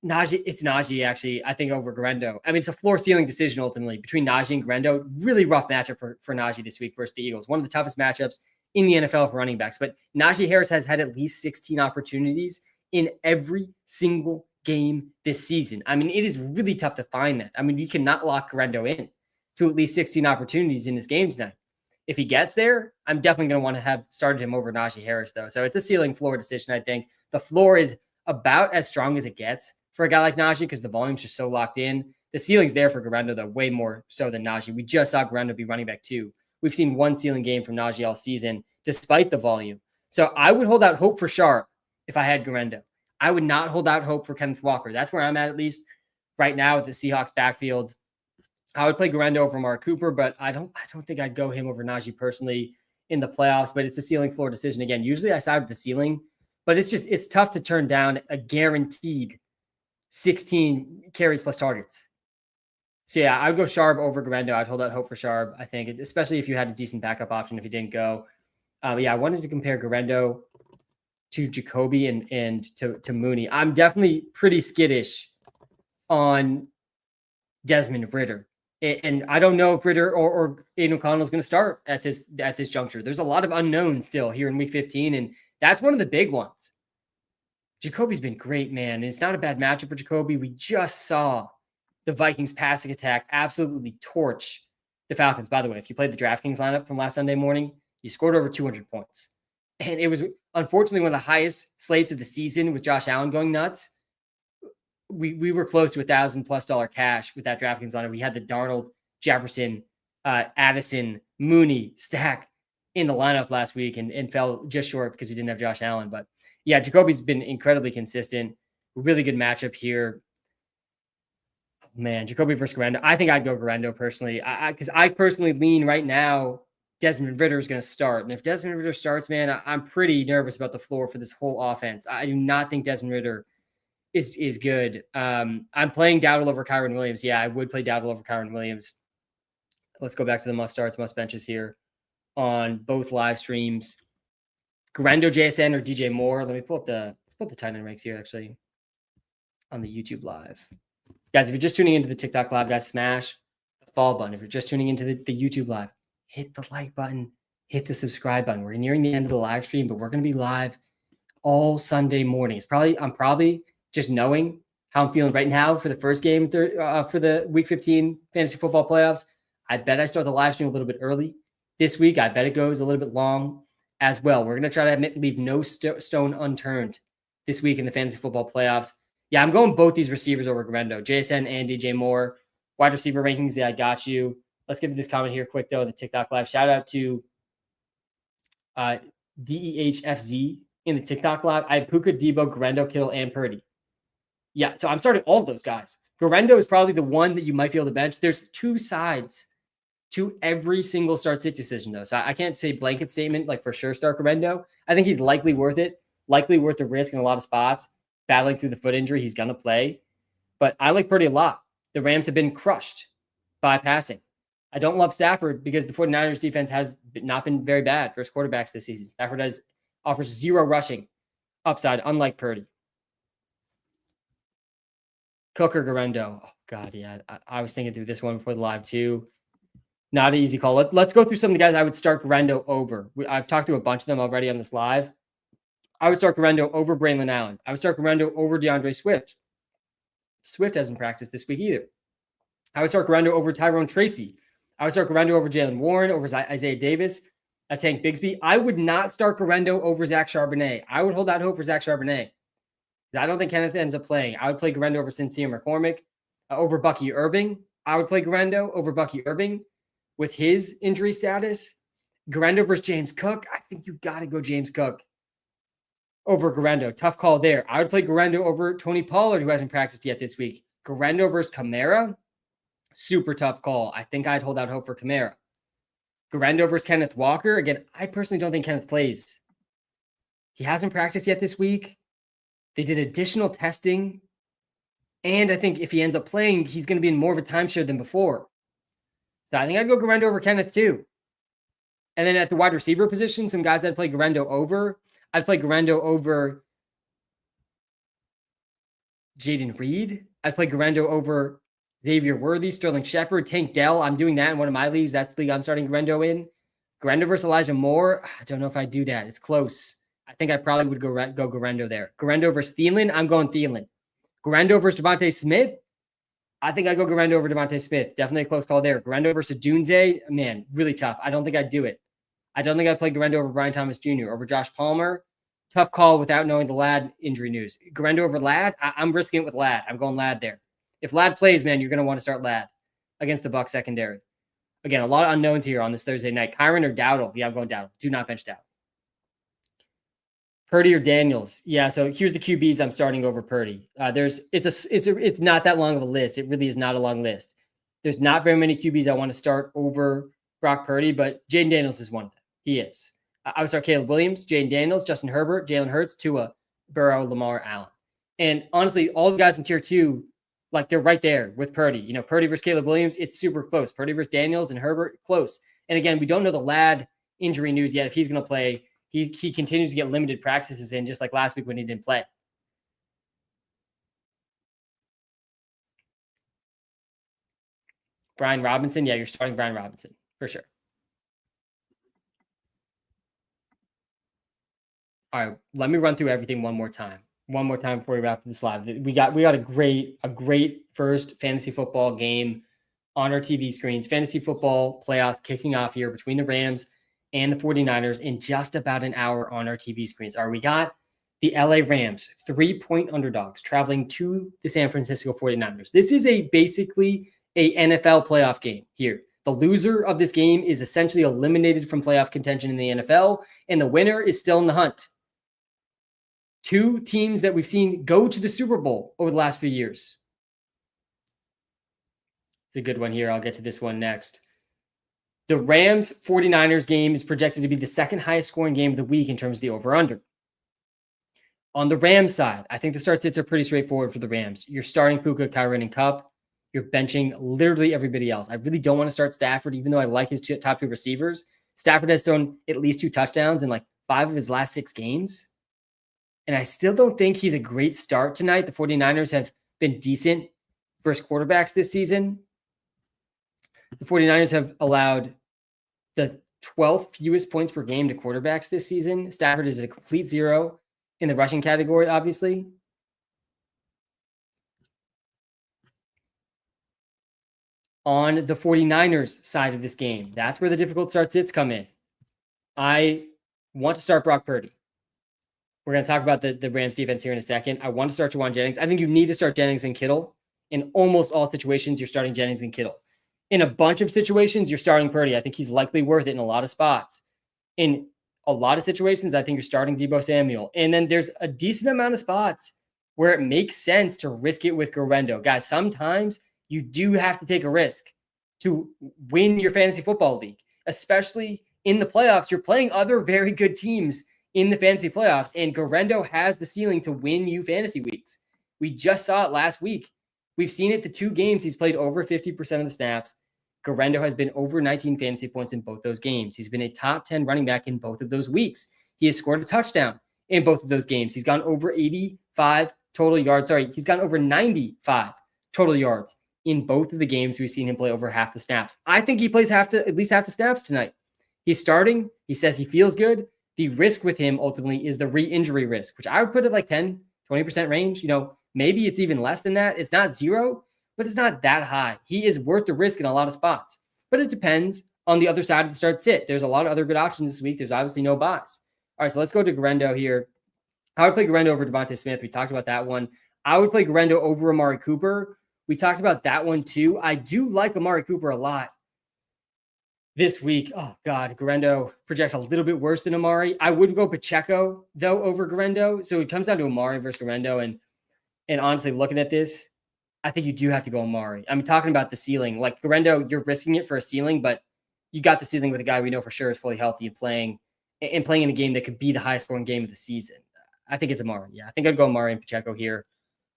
It's Najee, actually, I think, over Guerendo. I mean, it's a floor-ceiling decision, ultimately, between Najee and Guerendo. Really rough matchup for Najee this week versus the Eagles. One of the toughest matchups in the NFL for running backs. But Najee Harris has had at least 16 opportunities in every single game this season. I mean, it is really tough to find that. I mean, you cannot lock Guerendo in to at least 16 opportunities in this game tonight. If he gets there, I'm definitely going to want to have started him over Najee Harris, though. So it's a ceiling-floor decision, I think. The floor is about as strong as it gets for a guy like Najee because the volume's just so locked in. The ceiling's there for Guerendo, though, way more so than Najee. We just saw Guerendo be running back 2. We've seen one ceiling game from Najee all season, despite the volume. So I would hold out hope for Sharp if I had Guerendo. I would not hold out hope for Kenneth Walker. That's where I'm at least right now with the Seahawks backfield. I would play Guerendo over Mark Cooper, but I don't think I'd go him over Najee personally in the playoffs, but it's a ceiling floor decision. Again, usually I side with the ceiling, but it's tough to turn down a guaranteed 16 carries plus targets. So yeah, I would go Sharp over Guerendo. I'd hold out hope for Sharp, I think, especially if you had a decent backup option if he didn't go. Yeah, I wanted to compare Guerendo to Jacoby and to Mooney. I'm definitely pretty skittish on Desmond Ridder. And I don't know if Ridder or Aiden O'Connell is going to start at this juncture. There's a lot of unknowns still here in week 15, and that's one of the big ones. Jacoby's been great, man. And it's not a bad matchup for Jacoby. We just saw the Vikings passing attack absolutely torch the Falcons. By the way, if you played the DraftKings lineup from last Sunday morning, you scored over 200 points. And it was unfortunately one of the highest slates of the season with Josh Allen going nuts. We were close to $1,000+ cash with that DraftKings lineup. We had the Darnold, Jefferson, Addison, Mooney stack in the lineup last week and fell just short because we didn't have Josh Allen. But yeah, Jacoby's been incredibly consistent. Really good matchup here. Man, Jacoby versus Guerendo. I think I'd go Guerendo personally. Because I personally lean right now, Desmond Ridder is going to start. And if Desmond Ridder starts, man, I'm pretty nervous about the floor for this whole offense. I do not think Desmond Ridder is good. I'm playing Dowdle over Kyren Williams. Yeah, I would play Dowdle over Kyren Williams. Let's go back to the must starts, must benches here on both live streams. Guerendo, JSN, or DJ Moore. Let me pull up the tight end ranks here actually on the YouTube live. Guys, if you're just tuning into the TikTok live, guys, smash the follow button. If you're just tuning into the YouTube live, hit the like button, hit the subscribe button. We're nearing the end of the live stream, but we're going to be live all Sunday morning. I'm probably just knowing how I'm feeling right now for the first game for the Week 15 fantasy football playoffs. I bet I start the live stream a little bit early this week. I bet it goes a little bit long as well. We're going to try to leave no stone unturned this week in the fantasy football playoffs. Yeah, I'm going both these receivers over Guerendo, JSN and DJ Moore. Wide receiver rankings, yeah, I got you. Let's get to this comment here quick, though, the TikTok live. Shout out to DEHFZ in the TikTok live. I have Puka, Debo, Guerendo, Kittle, and Purdy. Yeah, so I'm starting all of those guys. Guerendo is probably the one that you might be able to bench. There's two sides to every single start-sit decision, though. So I can't say blanket statement, like for sure start Guerendo. I think he's likely worth it, likely worth the risk in a lot of spots. Battling through the foot injury, he's going to play. But I like Purdy a lot. The Rams have been crushed by passing. I don't love Stafford because the 49ers defense has not been very bad for his quarterbacks this season. Stafford offers zero rushing upside, unlike Purdy. Cook or Guerendo. Oh, God, yeah. I was thinking through this one before the live, too. Not an easy call. Let's go through some of the guys I would start Guerendo over. I've talked to a bunch of them already on this live. I would start Guerendo over Braylon Allen. I would start Guerendo over DeAndre Swift. Swift hasn't practiced this week either. I would start Guerendo over Tyrone Tracy. I would start Guerendo over Jalen Warren, over Isaiah Davis, Tank Bigsby. I would not start Guerendo over Zach Charbonnet. I would hold out hope for Zach Charbonnet. I don't think Kenneth ends up playing. I would play Guerendo over Sincere McCormick. Over Bucky Irving. I would play Guerendo over Bucky Irving with his injury status. Guerendo versus James Cook. I think you got to go James Cook over Guerendo. Tough call there. I would play Guerendo over Tony Pollard, who hasn't practiced yet this week. Guerendo versus Kamara. Super tough call. I think I'd hold out hope for Kamara. Guerendo versus Kenneth Walker. Again, I personally don't think Kenneth plays. He hasn't practiced yet this week. They did additional testing. And I think if he ends up playing, he's going to be in more of a timeshare than before. So I think I'd go Guerendo over Kenneth too. And then at the wide receiver position, some guys I'd play Guerendo over. I'd play Guerendo over Jaden Reed. I'd play Guerendo over Xavier Worthy, Sterling Shepard, Tank Dell. I'm doing that in one of my leagues. That's the league I'm starting Guerendo in. Guerendo versus Elijah Moore. I don't know if I'd do that. It's close. I think I probably would go Guerendo there. Guerendo versus Thielen. I'm going Thielen. Guerendo versus Devontae Smith. I think I'd go Guerendo over Devontae Smith. Definitely a close call there. Guerendo versus Dunze. Man, really tough. I don't think I'd do it. I don't think I'd play Guerendo over Brian Thomas Jr. Over Josh Palmer. Tough call without knowing the Ladd injury news. Guerendo over Ladd. I'm risking it with Ladd. I'm going Ladd there. If Ladd plays, man, you're going to want to start Ladd against the Bucs secondary. Again, a lot of unknowns here on this Thursday night. Kyron or Dowdle? Yeah, I'm going Dowdle. Do not bench Dowdle. Purdy or Daniels? Yeah, so here's the QBs I'm starting over Purdy. It's not that long of a list. It really is not a long list. There's not very many QBs I want to start over Brock Purdy, but Jaden Daniels is one of them. He is. I would start Caleb Williams, Jaden Daniels, Justin Herbert, Jalen Hurts, Tua, Burrow, Lamar, Allen. And honestly, all the guys in tier 2, like they're right there with Purdy. You know, Purdy versus Caleb Williams, it's super close. Purdy versus Daniels and Herbert, close. And again, we don't know the Ladd injury news yet if he's going to play. He continues to get limited practices in, just like last week when he didn't play. Brian Robinson, yeah, you're starting Brian Robinson for sure. All right, let me run through everything one more time before we wrap this live. We got a great first fantasy football game on our TV screens. Fantasy football playoffs kicking off here between the Rams and the 49ers in just about an hour on our TV screens. All right, we got the LA Rams, 3-point underdogs, traveling to the San Francisco 49ers. This is basically a NFL playoff game here. The loser of this game is essentially eliminated from playoff contention in the NFL, and the winner is still in the hunt. Two teams that we've seen go to the Super Bowl over the last few years. It's a good one here. I'll get to this one next. The Rams 49ers game is projected to be the second highest scoring game of the week in terms of the over-under. On the Rams side, I think the start sits are pretty straightforward for the Rams. You're starting Puka, Kyron, and Kupp. You're benching literally everybody else. I really don't want to start Stafford, even though I like his top 2 receivers. Stafford has thrown at least 2 touchdowns in like 5 of his last 6 games. And I still don't think he's a great start tonight. The 49ers have been decent versus quarterbacks this season. The 49ers have allowed the 12th fewest points per game to quarterbacks this season. Stafford is a complete zero in the rushing category, obviously. On the 49ers side of this game, that's where the difficult start sits come in. I want to start Brock Purdy. We're going to talk about the Rams defense here in a second. I want to start Juwan Jennings. I think you need to start Jennings and Kittle. In almost all situations, you're starting Jennings and Kittle. In a bunch of situations, you're starting Purdy. I think he's likely worth it in a lot of spots. In a lot of situations, I think you're starting Deebo Samuel. And then there's a decent amount of spots where it makes sense to risk it with Guerendo. Guys, sometimes you do have to take a risk to win your fantasy football league, especially in the playoffs. You're playing other very good teams in the fantasy playoffs, and Guerendo has the ceiling to win you fantasy weeks. We just saw it last week. We've seen it the 2 games. He's played over 50% of the snaps. Guerendo has been over 19 fantasy points in both those games. He's been a top 10 running back in both of those weeks. He has scored a touchdown in both of those games. He's gone over 85 total yards. He's gone over 95 total yards in both of the games we've seen him play over half the snaps. I think he plays at least half the snaps tonight. He's starting. He says he feels good. The risk with him ultimately is the re-injury risk, which I would put at like 10, 20% range. Maybe it's even less than that. It's not zero, but it's not that high. He is worth the risk in a lot of spots, but it depends on the other side of the start sit. There's a lot of other good options this week. There's obviously no buys. All right, so let's go to Guerendo here. I would play Guerendo over Devontae Smith. We talked about that one. I would play Guerendo over Amari Cooper. We talked about that one too. I do like Amari Cooper a lot this week. Oh, God. Guerendo projects a little bit worse than Amari. I would go Pacheco, though, over Guerendo. So it comes down to Amari versus Guerendo. And honestly, looking at this, I think you do have to go Amari. I'm talking about the ceiling. Like Guerendo, you're risking it for a ceiling, but you got the ceiling with a guy we know for sure is fully healthy and playing in a game that could be the highest scoring game of the season. I think it's Amari. Yeah, I think I'd go Amari and Pacheco here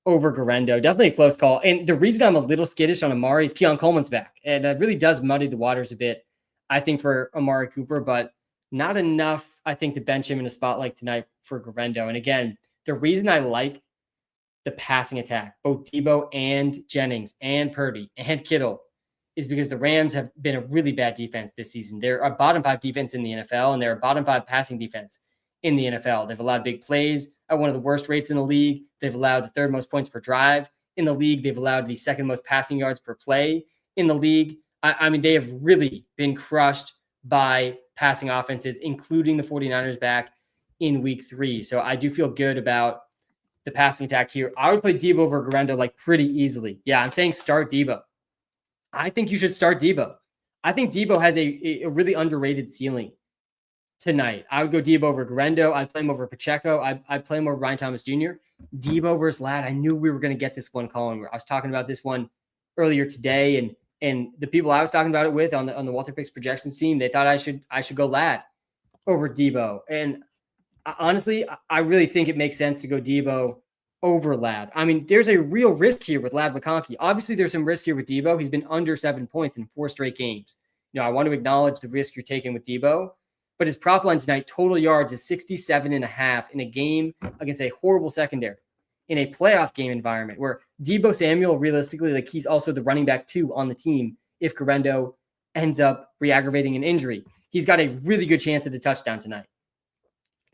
over Guerendo. Definitely a close call. And the reason I'm a little skittish on Amari is Keon Coleman's back. And that really does muddy the waters a bit, I think, for Amari Cooper, but not enough, I think, to bench him in a spot like tonight for Guerendo. And again, the reason I like the passing attack, both Debo and Jennings and Purdy and Kittle, is because the Rams have been a really bad defense this season. They're a bottom 5 defense in the NFL, and they're a bottom 5 passing defense in the NFL. They've allowed big plays at one of the worst rates in the league. They've allowed the 3rd most points per drive in the league. They've allowed the 2nd most passing yards per play in the league. I mean, they have really been crushed by passing offenses, including the 49ers back in week 3. So I do feel good about the passing attack here. I would play Debo over Guerendo like pretty easily. Yeah, I'm saying start Debo. I think you should start Debo. I think Debo has a really underrated ceiling tonight. I would go Debo over Guerendo. I'd play him over Pacheco. I'd play him over Ryan Thomas Jr. Debo versus Ladd. I knew we were going to get this one, Colin. I was talking about this one earlier today, and the people I was talking about it with on the Walter Picks projections team, they thought I should go Ladd over Debo. And honestly, I really think it makes sense to go Debo over Ladd. I mean, there's a real risk here with Ladd McConkey. Obviously, there's some risk here with Debo. He's been under 7 points in 4 straight games. I want to acknowledge the risk you're taking with Debo, but his prop line tonight, total yards is 67.5 in a game against a horrible secondary in a playoff game environment where Debo Samuel, realistically, like he's also the running back 2 on the team if Guerendo ends up re-aggravating an injury. He's got a really good chance at a touchdown tonight.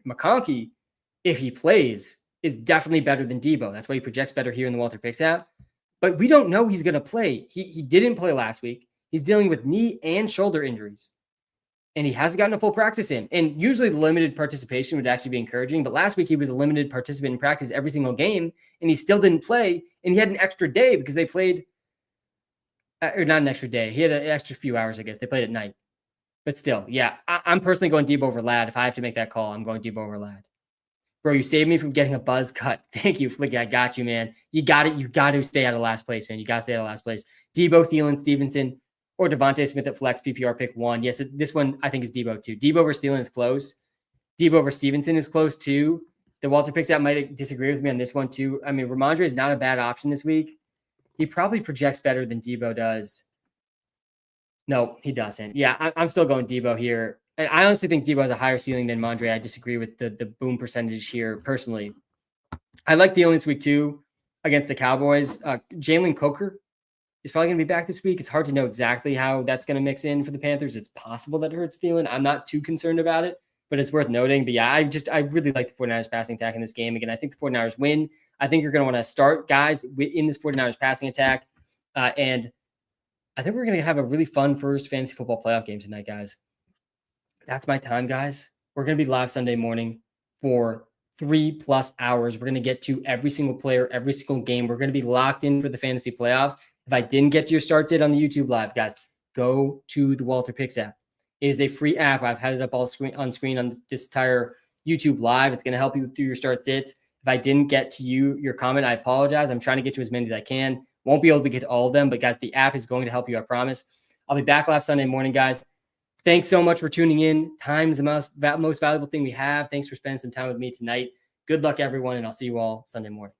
McConkey, if he plays, is definitely better than Debo. That's why he projects better here in the Walter Picks app. But we don't know he's going to play. He didn't play last week. He's dealing with knee and shoulder injuries. And he hasn't gotten a full practice in. And usually the limited participation would actually be encouraging. But last week he was a limited participant in practice every single game. And he still didn't play. And he had an extra day because they played, or not an extra day. He had an extra few hours, I guess. They played at night. But still, yeah, I'm personally going Debo over Ladd. If I have to make that call, I'm going Debo over Ladd. Bro, you saved me from getting a buzz cut. Thank you, Flicky. I got you, man. You got it. You got to stay out of last place, man. You got to stay out of last place. Debo, Thielen, Stevenson, or Devontae Smith at flex, PPR pick 1. Yes, this one I think is Debo too. Debo versus Thielen is close. Debo over Stevenson is close too. The Walter Picks app might disagree with me on this one too. I mean, Ramondre is not a bad option this week. He probably projects better than Debo does. No, he doesn't. Yeah, I'm still going Debo here. And I honestly think Debo has a higher ceiling than Ramondre. I disagree with the boom percentage here personally. I like Thielen this week too against the Cowboys. Jalen Coker is probably going to be back this week. It's hard to know exactly how that's going to mix in for the Panthers. It's possible that it hurts Thielen. I'm not too concerned about it, but it's worth noting. But yeah, I really like the 49ers passing attack in this game. Again, I think the 49ers win. I think you're going to want to start guys in this 49ers passing attack. And I think we're going to have a really fun first fantasy football playoff game tonight, guys. That's my time, guys. We're going to be live Sunday morning for 3+ hours. We're going to get to every single player, every single game. We're going to be locked in for the fantasy playoffs. If I didn't get to your start sit on the YouTube live, guys, go to the Walter Picks app. It is a free app. I've had it up on screen on this entire YouTube live. It's going to help you through your start sits. If I didn't get to your comment, I apologize. I'm trying to get to as many as I can. Won't be able to get to all of them, but guys, the app is going to help you, I promise. I'll be back live Sunday morning, guys. Thanks so much for tuning in. Time's the most valuable thing we have. Thanks for spending some time with me tonight. Good luck, everyone, and I'll see you all Sunday morning.